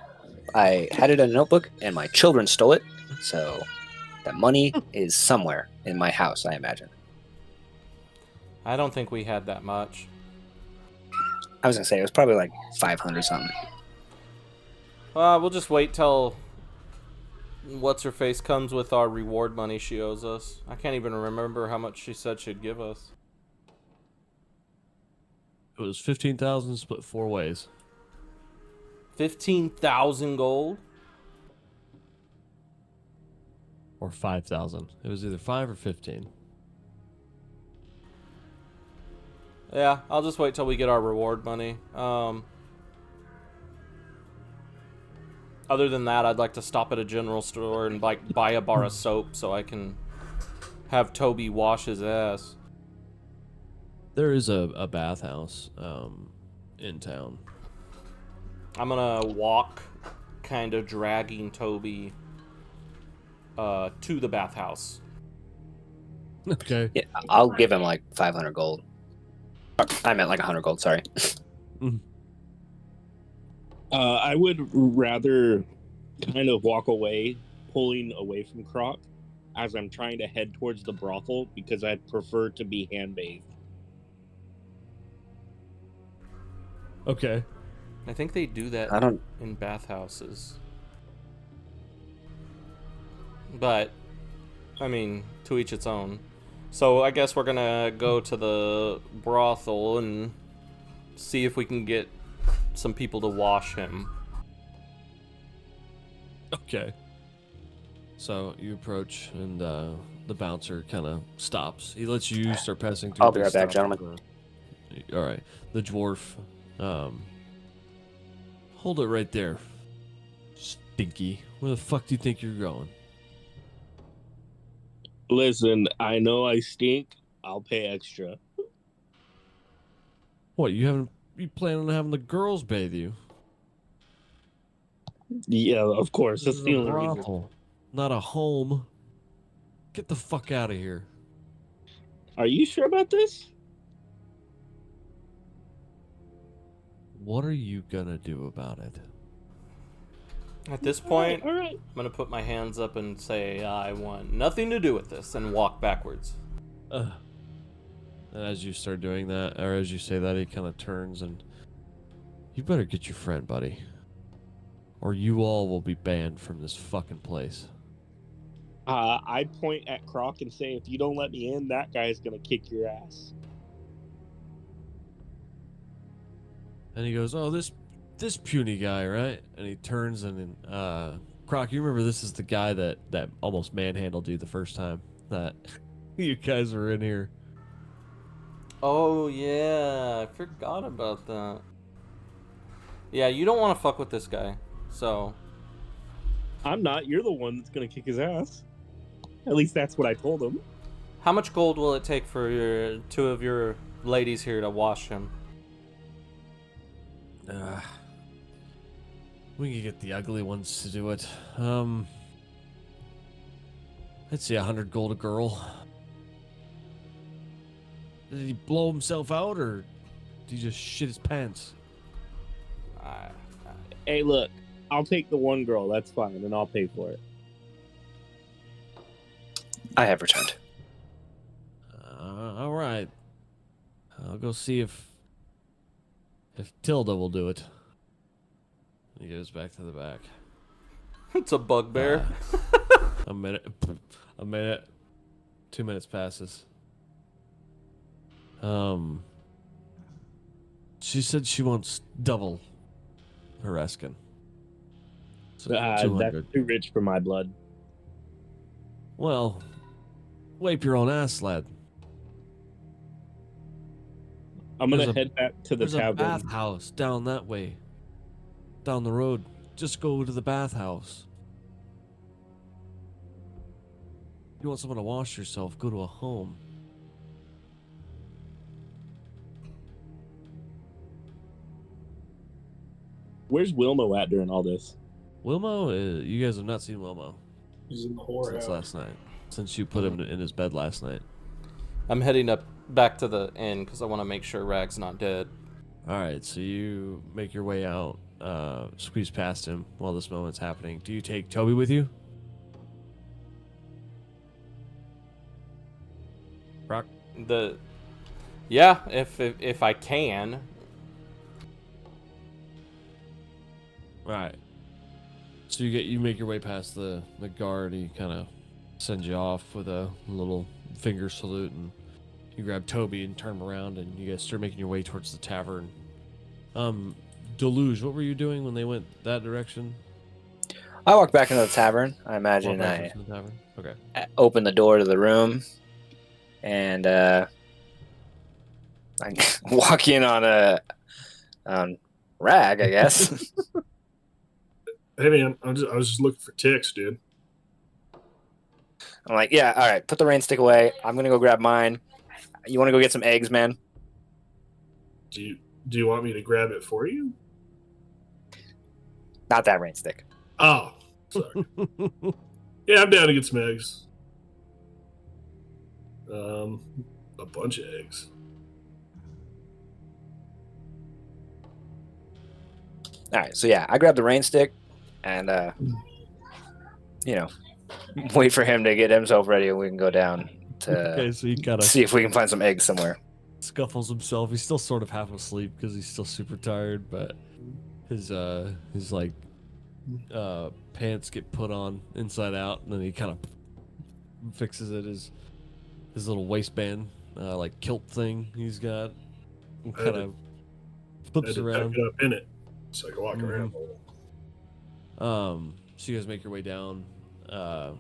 I had it in a notebook, and my children stole it. So that money is somewhere in my house, I imagine. I don't think we had that much. I was gonna say it was probably like 500 something. We'll just wait till what's-her-face comes with our reward money she owes us. I can't even remember how much she said she'd give us. It was 15,000 split 4 ways. 15,000 gold? Or 5,000. It was either 5 or 15. Yeah, I'll just wait till we get our reward money. Other than that, I'd like to stop at a general store and buy a bar of soap so I can have Toby wash his ass. There is a bathhouse in town. I'm gonna walk, kind of dragging Toby to the bathhouse. Okay. Yeah, I'll give him like 500 gold. I meant like 100 gold, sorry. I would rather kind of walk away, pulling away from Croc, as I'm trying to head towards the brothel because I'd prefer to be hand bathed. Okay. I think they do that in bathhouses. But, I mean, to each its own. So I guess we're gonna go to the brothel and see if we can get some people to wash him. Okay. So you approach, and the bouncer kind of stops. He lets you start passing through. I'll be right back, gentlemen. All right. The dwarf. Hold it right there. Stinky. Where the fuck do you think you're going? Listen, I know I stink. I'll pay extra. What, you plan on having the girls bathe you? Yeah, of course. This That's is the a only reason. brothel, not a home. Get the fuck out of here. Are you sure about this? What are you gonna do about it? At this point, All right. I'm gonna put my hands up and say I want nothing to do with this and walk backwards. And as you start doing that, or as you say that, he kind of turns and... You better get your friend, buddy. Or you all will be banned from this fucking place. I point at Croc and say, if you don't let me in, that guy's gonna kick your ass. And he goes, oh, this puny guy, right? And he turns and Croc, you remember this is the guy that almost manhandled you the first time that you guys were in here. Oh yeah, I forgot about that. Yeah, you don't want to fuck with this guy, so... I'm not. You're the one that's gonna kick his ass. At least that's what I told him. How much gold will it take for your two of your ladies here to wash him? We can get the ugly ones to do it. I'd say 100 gold a girl. Did he blow himself out, or did he just shit his pants? Hey, look, I'll take the one girl. That's fine, and I'll pay for it. I have returned. All right. I'll go see if Tilda will do it. He goes back to the back. It's a bugbear. A minute. 2 minutes passes. She said she wants double her Eskin. So That's 200. too rich for my blood. Well, wipe your own ass, lad. I'm gonna There's a- head back to the There's a tavern. bathhouse down that way. Down the road. Just go to the bathhouse. You want someone to wash yourself, go to a home. Where's Wilmo at during all this? Wilmo, you guys have not seen Wilmo He's in the since whorehouse. last night. Since you put him in his bed last night. I'm heading up back to the inn because I want to make sure Rag's not dead. Alright, so you make your way out, squeeze past him while this moment's happening. Do you take Toby with you? Croc? Yeah, if I can. Alright. So you make your way past the guard. He kind of sends you off with a little finger salute, and you grab Toby and turn him around, and you guys start making your way towards the tavern. Deluge, what were you doing when they went that direction? I walked back into the tavern. I imagine Walk back I into the tavern? Okay. opened the door to the room, and I walk in on Rag, I guess. Hey man, I was just looking for ticks, dude. I'm like, yeah, all right, put the rain stick away. I'm gonna go grab mine. You want to go get some eggs, man? Do you want me to grab it for you? Not that rain stick. Oh, sorry. Yeah, I'm down to get some eggs. A bunch of eggs. All right, so yeah, I grabbed the rain stick, and wait for him to get himself ready, and we can go down to Okay, so he kind of see if we can find some eggs somewhere. scuffles himself. He's still sort of half asleep because he's still super tired, but his like pants get put on inside out, and then he kind of fixes it his little waistband like kilt thing he's got, and kind of flips I had to around. tuck it up in it so I can walk around. So you guys make your way down, and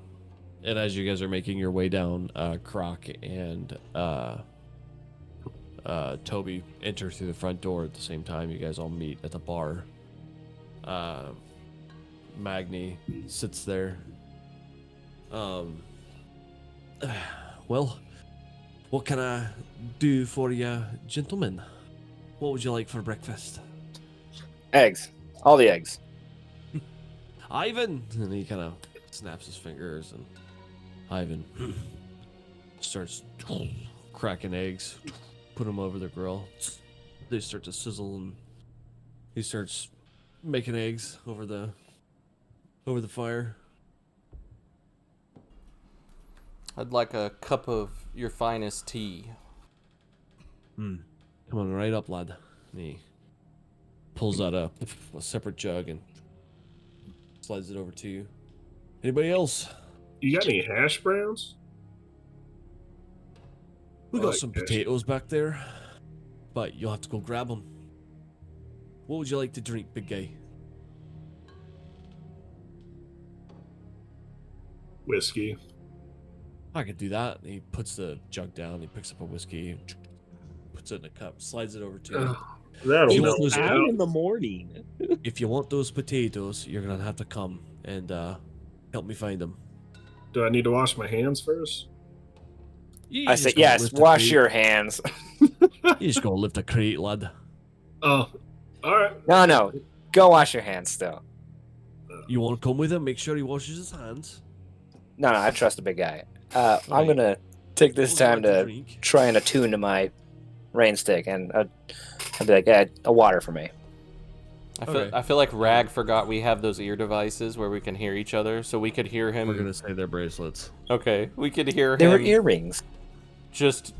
as you guys are making your way down, Croc and Toby enter through the front door at the same time. You guys all meet at the bar. Magni sits there. Well, what can I do for you, gentlemen? What would you like for breakfast? Eggs, all the eggs. Ivan! And he kind of snaps his fingers, and Ivan starts cracking eggs, put them over the grill. They start to sizzle, and he starts making eggs over the fire. I'd like a cup of your finest tea. Come on, right up, lad. And he pulls out a separate jug and slides it over to you. Anybody else? You got any hash browns? We I got like some hash. potatoes back there, but you'll have to go grab them. What would you like to drink, big guy? Whiskey. I could do that. And he puts the jug down. He picks up a whiskey, puts it in a cup, slides it over to you. That'll You melt want those me out? out. In the morning. If you want those potatoes, you're gonna have to come and help me find them. Do I need to wash my hands first? I say, yes, wash your hands. You just go lift a crate, lad. Oh, all right. No, go wash your hands still. You want to come with him? Make sure he washes his hands. No, I trust the big guy. I'm Right. gonna take this What would you time like to to drink? try and attune to my rain stick, and I'll be like, a water for me. Okay. I feel like Rag forgot we have those ear devices where we can hear each other, so we could hear him. We're gonna say they're bracelets. Okay, we could hear They were him earrings. just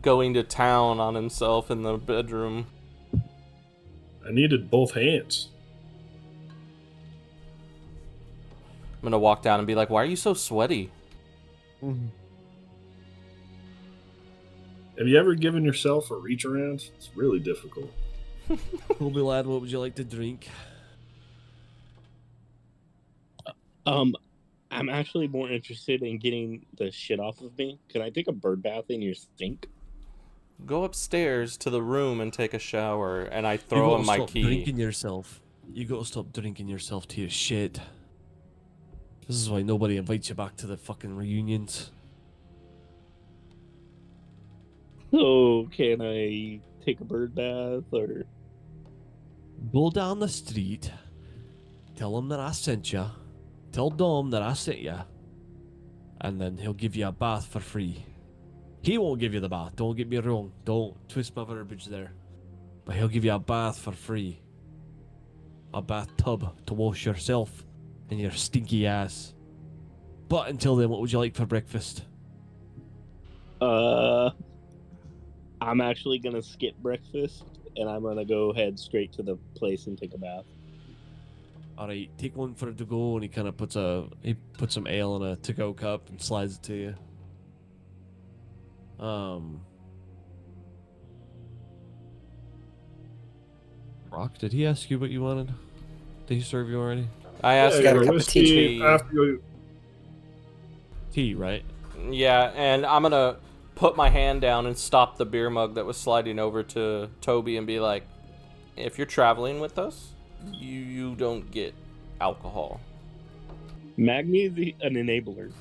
going to town on himself in the bedroom. I needed both hands. I'm gonna walk down and be like, "Why are you so sweaty?" Have you ever given yourself a reach around? It's really difficult. Toby lad, what would you like to drink? I'm actually more interested in getting the shit off of me. Can I take a bird bath in your sink? Go upstairs to the room and take a shower, and I You throw gotta him my stop key. drinking yourself. You gotta stop drinking yourself to your shit. This is why nobody invites you back to the fucking reunions. So can I take a bird bath or? Go down the street, tell him that I sent you, tell Dom that I sent you, and then he'll give you a bath for free. He won't give you the bath, don't get me wrong, don't twist my verbiage there. But he'll give you a bath for free. A bathtub to wash yourself and your stinky ass. But until then, what would you like for breakfast? I'm actually gonna skip breakfast and I'm gonna go head straight to the place and take a bath. Alright, take one for it to go, and he kind of puts some ale in a to-go cup and slides it to you. Croc, did he ask you what you wanted? Did he serve you already? I asked got him a cup of whiskey tea. after Tea, right? Yeah, and I'm gonna put my hand down and stop the beer mug that was sliding over to Toby and be like, if you're traveling with us, you don't get alcohol. Magni is an enabler.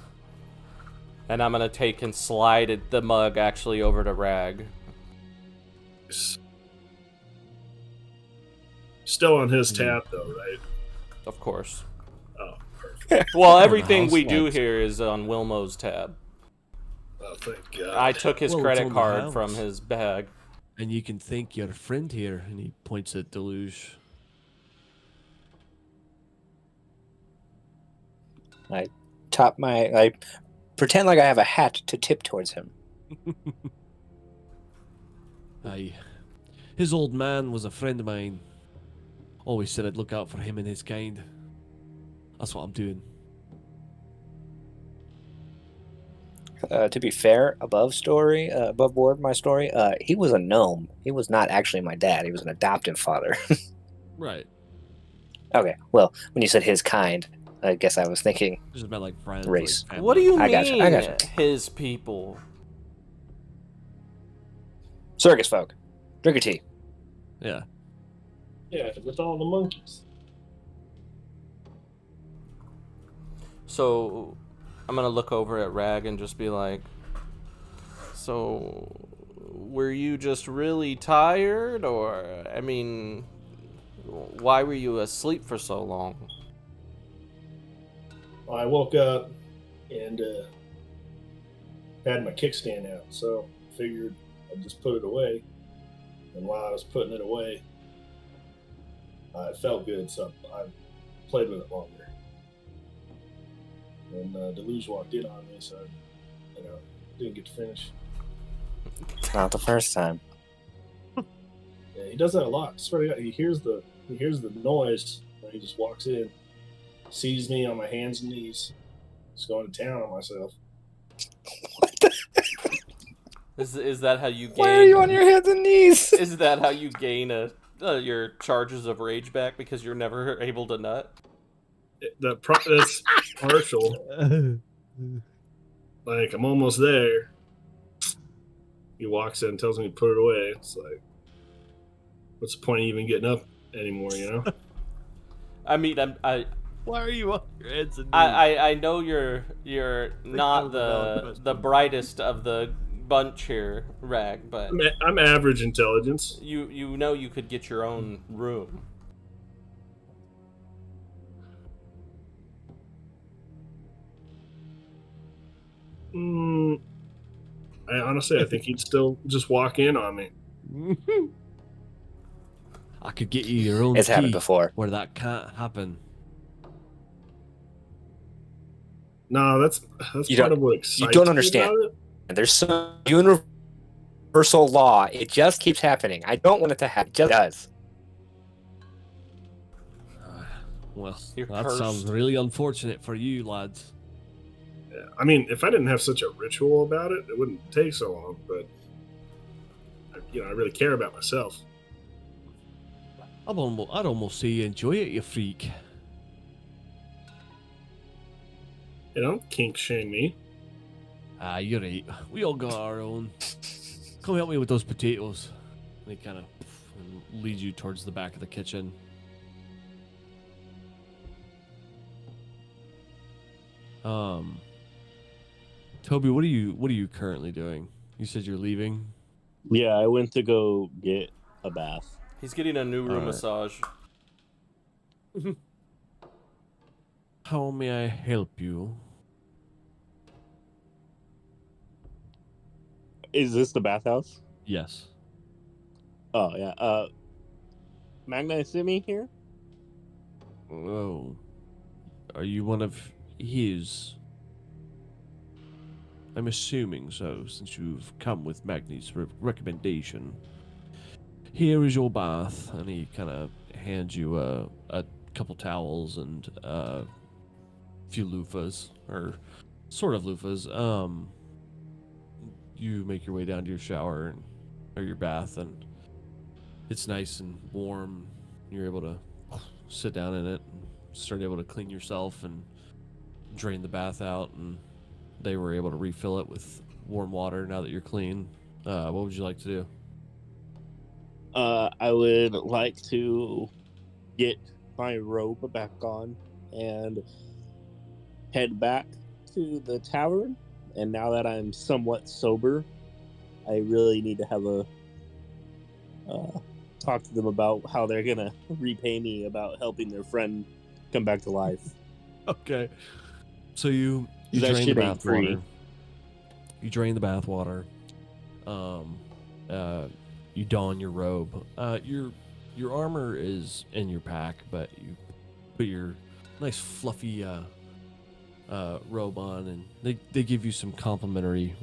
And I'm gonna take and slide the mug actually over to Rag. Still on his tab though, right? Of course. Oh, perfect. Well, everything house we do lights. here is on Wilmo's tab. Oh, thank God. I took his Well, it's credit on the card house. from his bag. And you can thank your friend here, and he points at Deluge. I pretend like I have a hat to tip towards him. Aye. His old man was a friend of mine. Always said I'd look out for him and his kind. That's what I'm doing. To be fair, above board my story, he was a gnome. He was not actually my dad. He was an adoptive father. Right. Okay, well, when you said his kind, I guess I was thinking Just about like friends. Race. Like family. What do you I mean, gotcha. his people? circus folk. Drink your tea. Yeah. Yeah, with all the monkeys. So, I'm gonna look over at Rag and just be like, so, were you just really tired, or, I mean, why were you asleep for so long? I woke up and had my kickstand out, so figured I'd just put it away. And while I was putting it away, it felt good, so I played with it longer. And Deluge walked in on me, so didn't get to finish. Not the first time. Yeah, he does that a lot. I swear to God, he hears the noise when he just walks in, sees me on my hands and knees, just going to town on myself. Is that how you gain? Why are you on your hands and knees? Is that how you gain your charges of rage back because you're never able to nut? That's partial. Like, I'm almost there. He walks in and tells me to put it away. It's like, what's the point of even getting up anymore, you know? I mean, Why are you on your heads and knees? I know you're not that was a valid the question. brightest of the bunch here, Rag, but I'm average intelligence. you know you could get your own room. I think he'd still just walk in on me. I could get you your own It's happened key before. where that can't happen. No, that's You part don't- of what excites don't me understand. about it. And there's some universal law. It just keeps happening. I don't want it to happen. It just does. Well, You're that cursed. sounds really unfortunate for you, lads. Yeah. I mean, if I didn't have such a ritual about it, it wouldn't take so long. But I really care about myself. I'd almost say you enjoy it, you freak. Don't kink shame me. Ah, you're right. We all got our own. Come help me with those potatoes. And he kind of leads you towards the back of the kitchen. Toby, what are you currently doing? You said you're leaving. Yeah, I went to go get a bath. He's getting a new room Alright. massage. How may I help you? Is this the bathhouse? Yes. Oh yeah. Magna sent me here. Oh. Are you one of his? I'm assuming so, since you've come with Magni's recommendation. Here is your bath, and he kind of hands you a couple towels and a few loofahs, or sort of loofahs. You make your way down to your shower or your bath, and it's nice and warm. You're able to sit down in it and start able to clean yourself and drain the bath out, and they were able to refill it with warm water now that you're clean. What would you like to do? I would like to get my robe back on and head back to the tavern. And now that I'm somewhat sober, I really need to have a talk to them about how they're gonna repay me about helping their friend come back to life. Okay. So you That drain the shit ain't bath free. water. You drain the bath water. You don your robe. Your armor is in your pack, but you put your nice fluffy robe on, and they give you some complimentary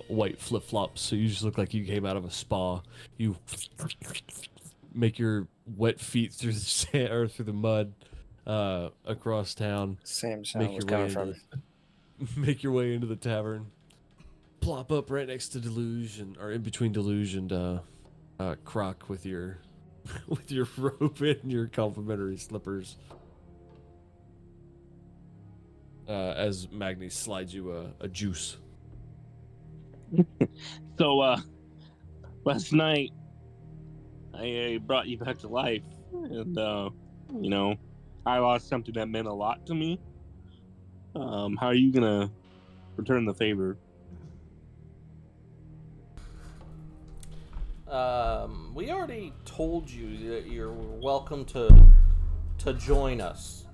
white flip flops, so you just look like you came out of a spa. You make your wet feet through the sand or through the mud across town. Same Make sound was your way coming into from. make your way into the tavern. Plop up right next to Deluge, or in between Deluge and Croc with your with your robe and your complimentary slippers. As Magni slides you a juice. So last night I brought you back to life, and I lost something that meant a lot to me. How are you gonna return the favor? We already told you that you're welcome to join us.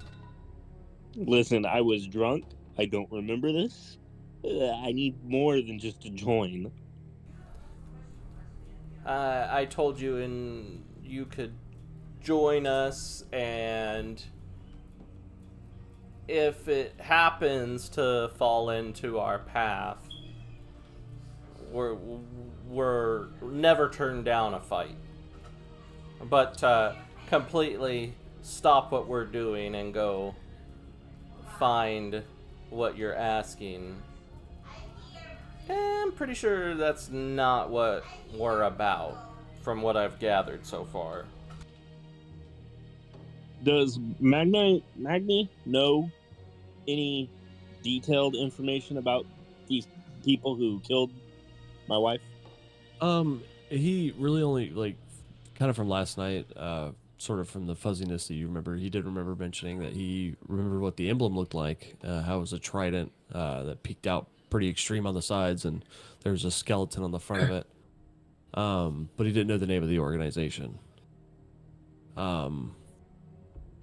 Listen, I was drunk. I don't remember this. I need more than just to join. I told you you could join us, and if it happens to fall into our path, we're never turn down a fight. But completely stop what we're doing and go find what you're asking. I'm pretty sure that's not what we're about, from what I've gathered so far. Does Magni know any detailed information about these people who killed my wife? He really only kind of from last night, sort of from the fuzziness that you remember. He did remember mentioning that he remembered what the emblem looked like, how it was a trident that peeked out pretty extreme on the sides, and there was a skeleton on the front of it. But he didn't know the name of the organization.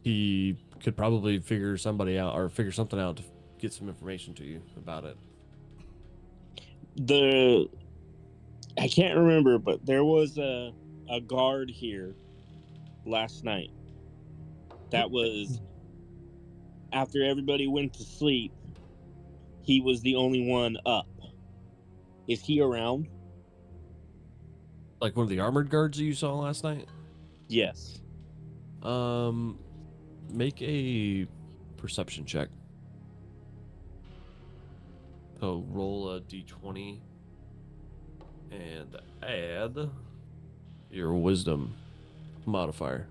He could probably figure something out to get some information to you about it. I can't remember, but there was a guard here last night. That was after everybody went to sleep. He was the only one up. Is he around? Like one of the armored guards that you saw last night? Yes. Make a perception check. So roll a d20 and add your wisdom modifier.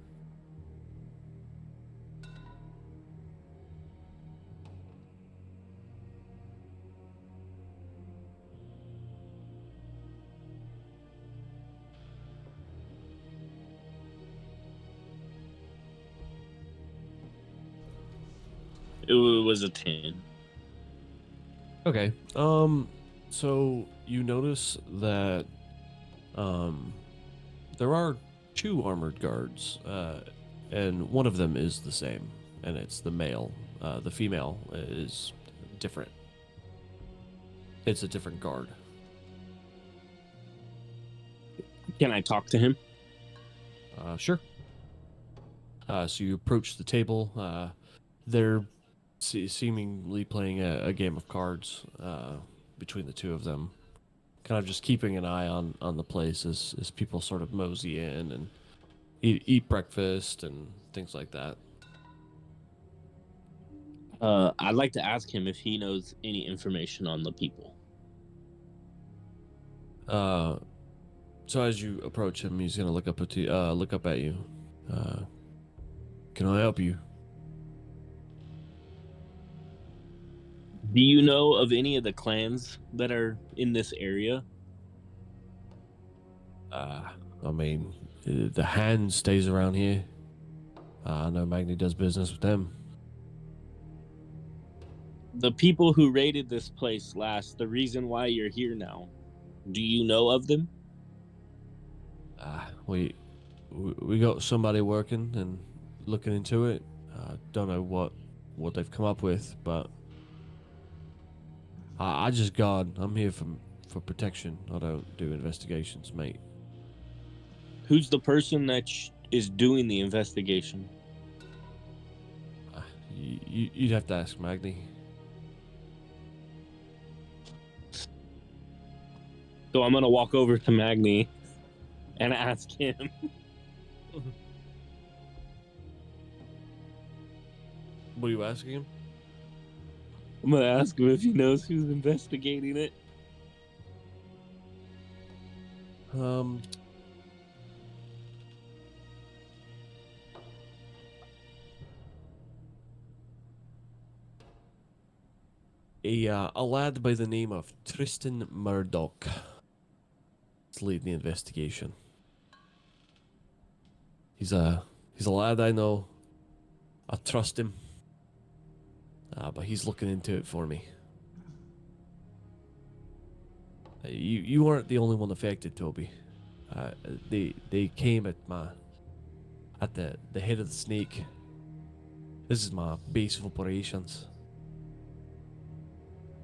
It was a 10. Okay. So you notice that there are 2 armored guards, and one of them is the same, and it's the male. The female is different. It's a different guard. Can I talk to him? Sure. So you approach the table. They're seemingly playing a game of cards between the two of them, kind of just keeping an eye on the place as people sort of mosey in and eat breakfast and things like that. I'd like to ask him if he knows any information on the people. So as you approach him, he's gonna look up at you. Can I help you? Do you know of any of the clans that are in this area? I mean, the hand stays around here. I know Magni does business with them. The people who raided this place last, the reason why you're here now, do you know of them? We got somebody working and looking into it. Don't know what they've come up with, but I just guard. I'm here for protection. I don't do investigations, mate. Who's the person that is doing the investigation? You'd have to ask Magni. So I'm gonna walk over to Magni and ask him. What are you asking him? I'm gonna ask him if he knows who's investigating it. A lad by the name of Tristan Murdoch is leading the investigation. He's a lad I know. I trust him. But he's looking into it for me. You weren't the only one affected, Toby. They came at the head of the snake. This is my base of operations.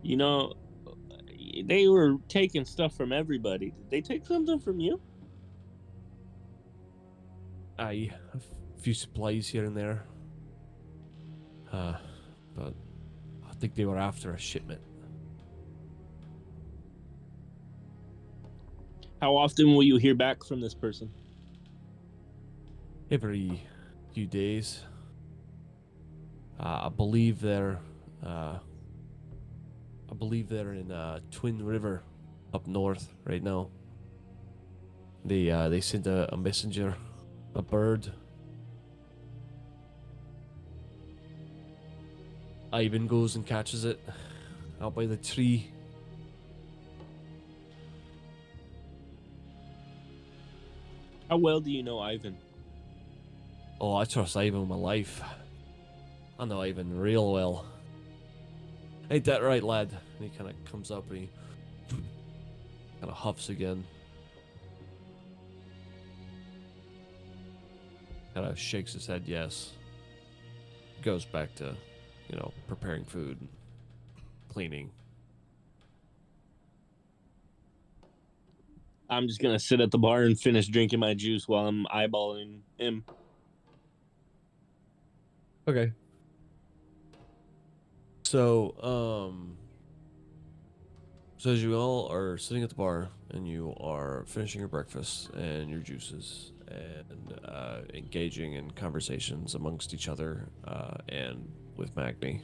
You know, they were taking stuff from everybody. Did they take something from you? Aye, a few supplies here and there. But I think they were after a shipment. How often will you hear back from this person? Every few days. I believe they're in Twin River up north right now. They sent a messenger, a bird. Ivan goes and catches it out by the tree. How well do you know Ivan? Oh, I trust Ivan with my life. I know Ivan real well. Ain't that right, lad? And he kind of comes up and he kind of huffs again. Kind of shakes his head yes. Goes back to, preparing food and cleaning. I'm just gonna sit at the bar and finish drinking my juice while I'm eyeballing him. Okay. So, so as you all are sitting at the bar and you are finishing your breakfast and your juices and engaging in conversations amongst each other and with Magni,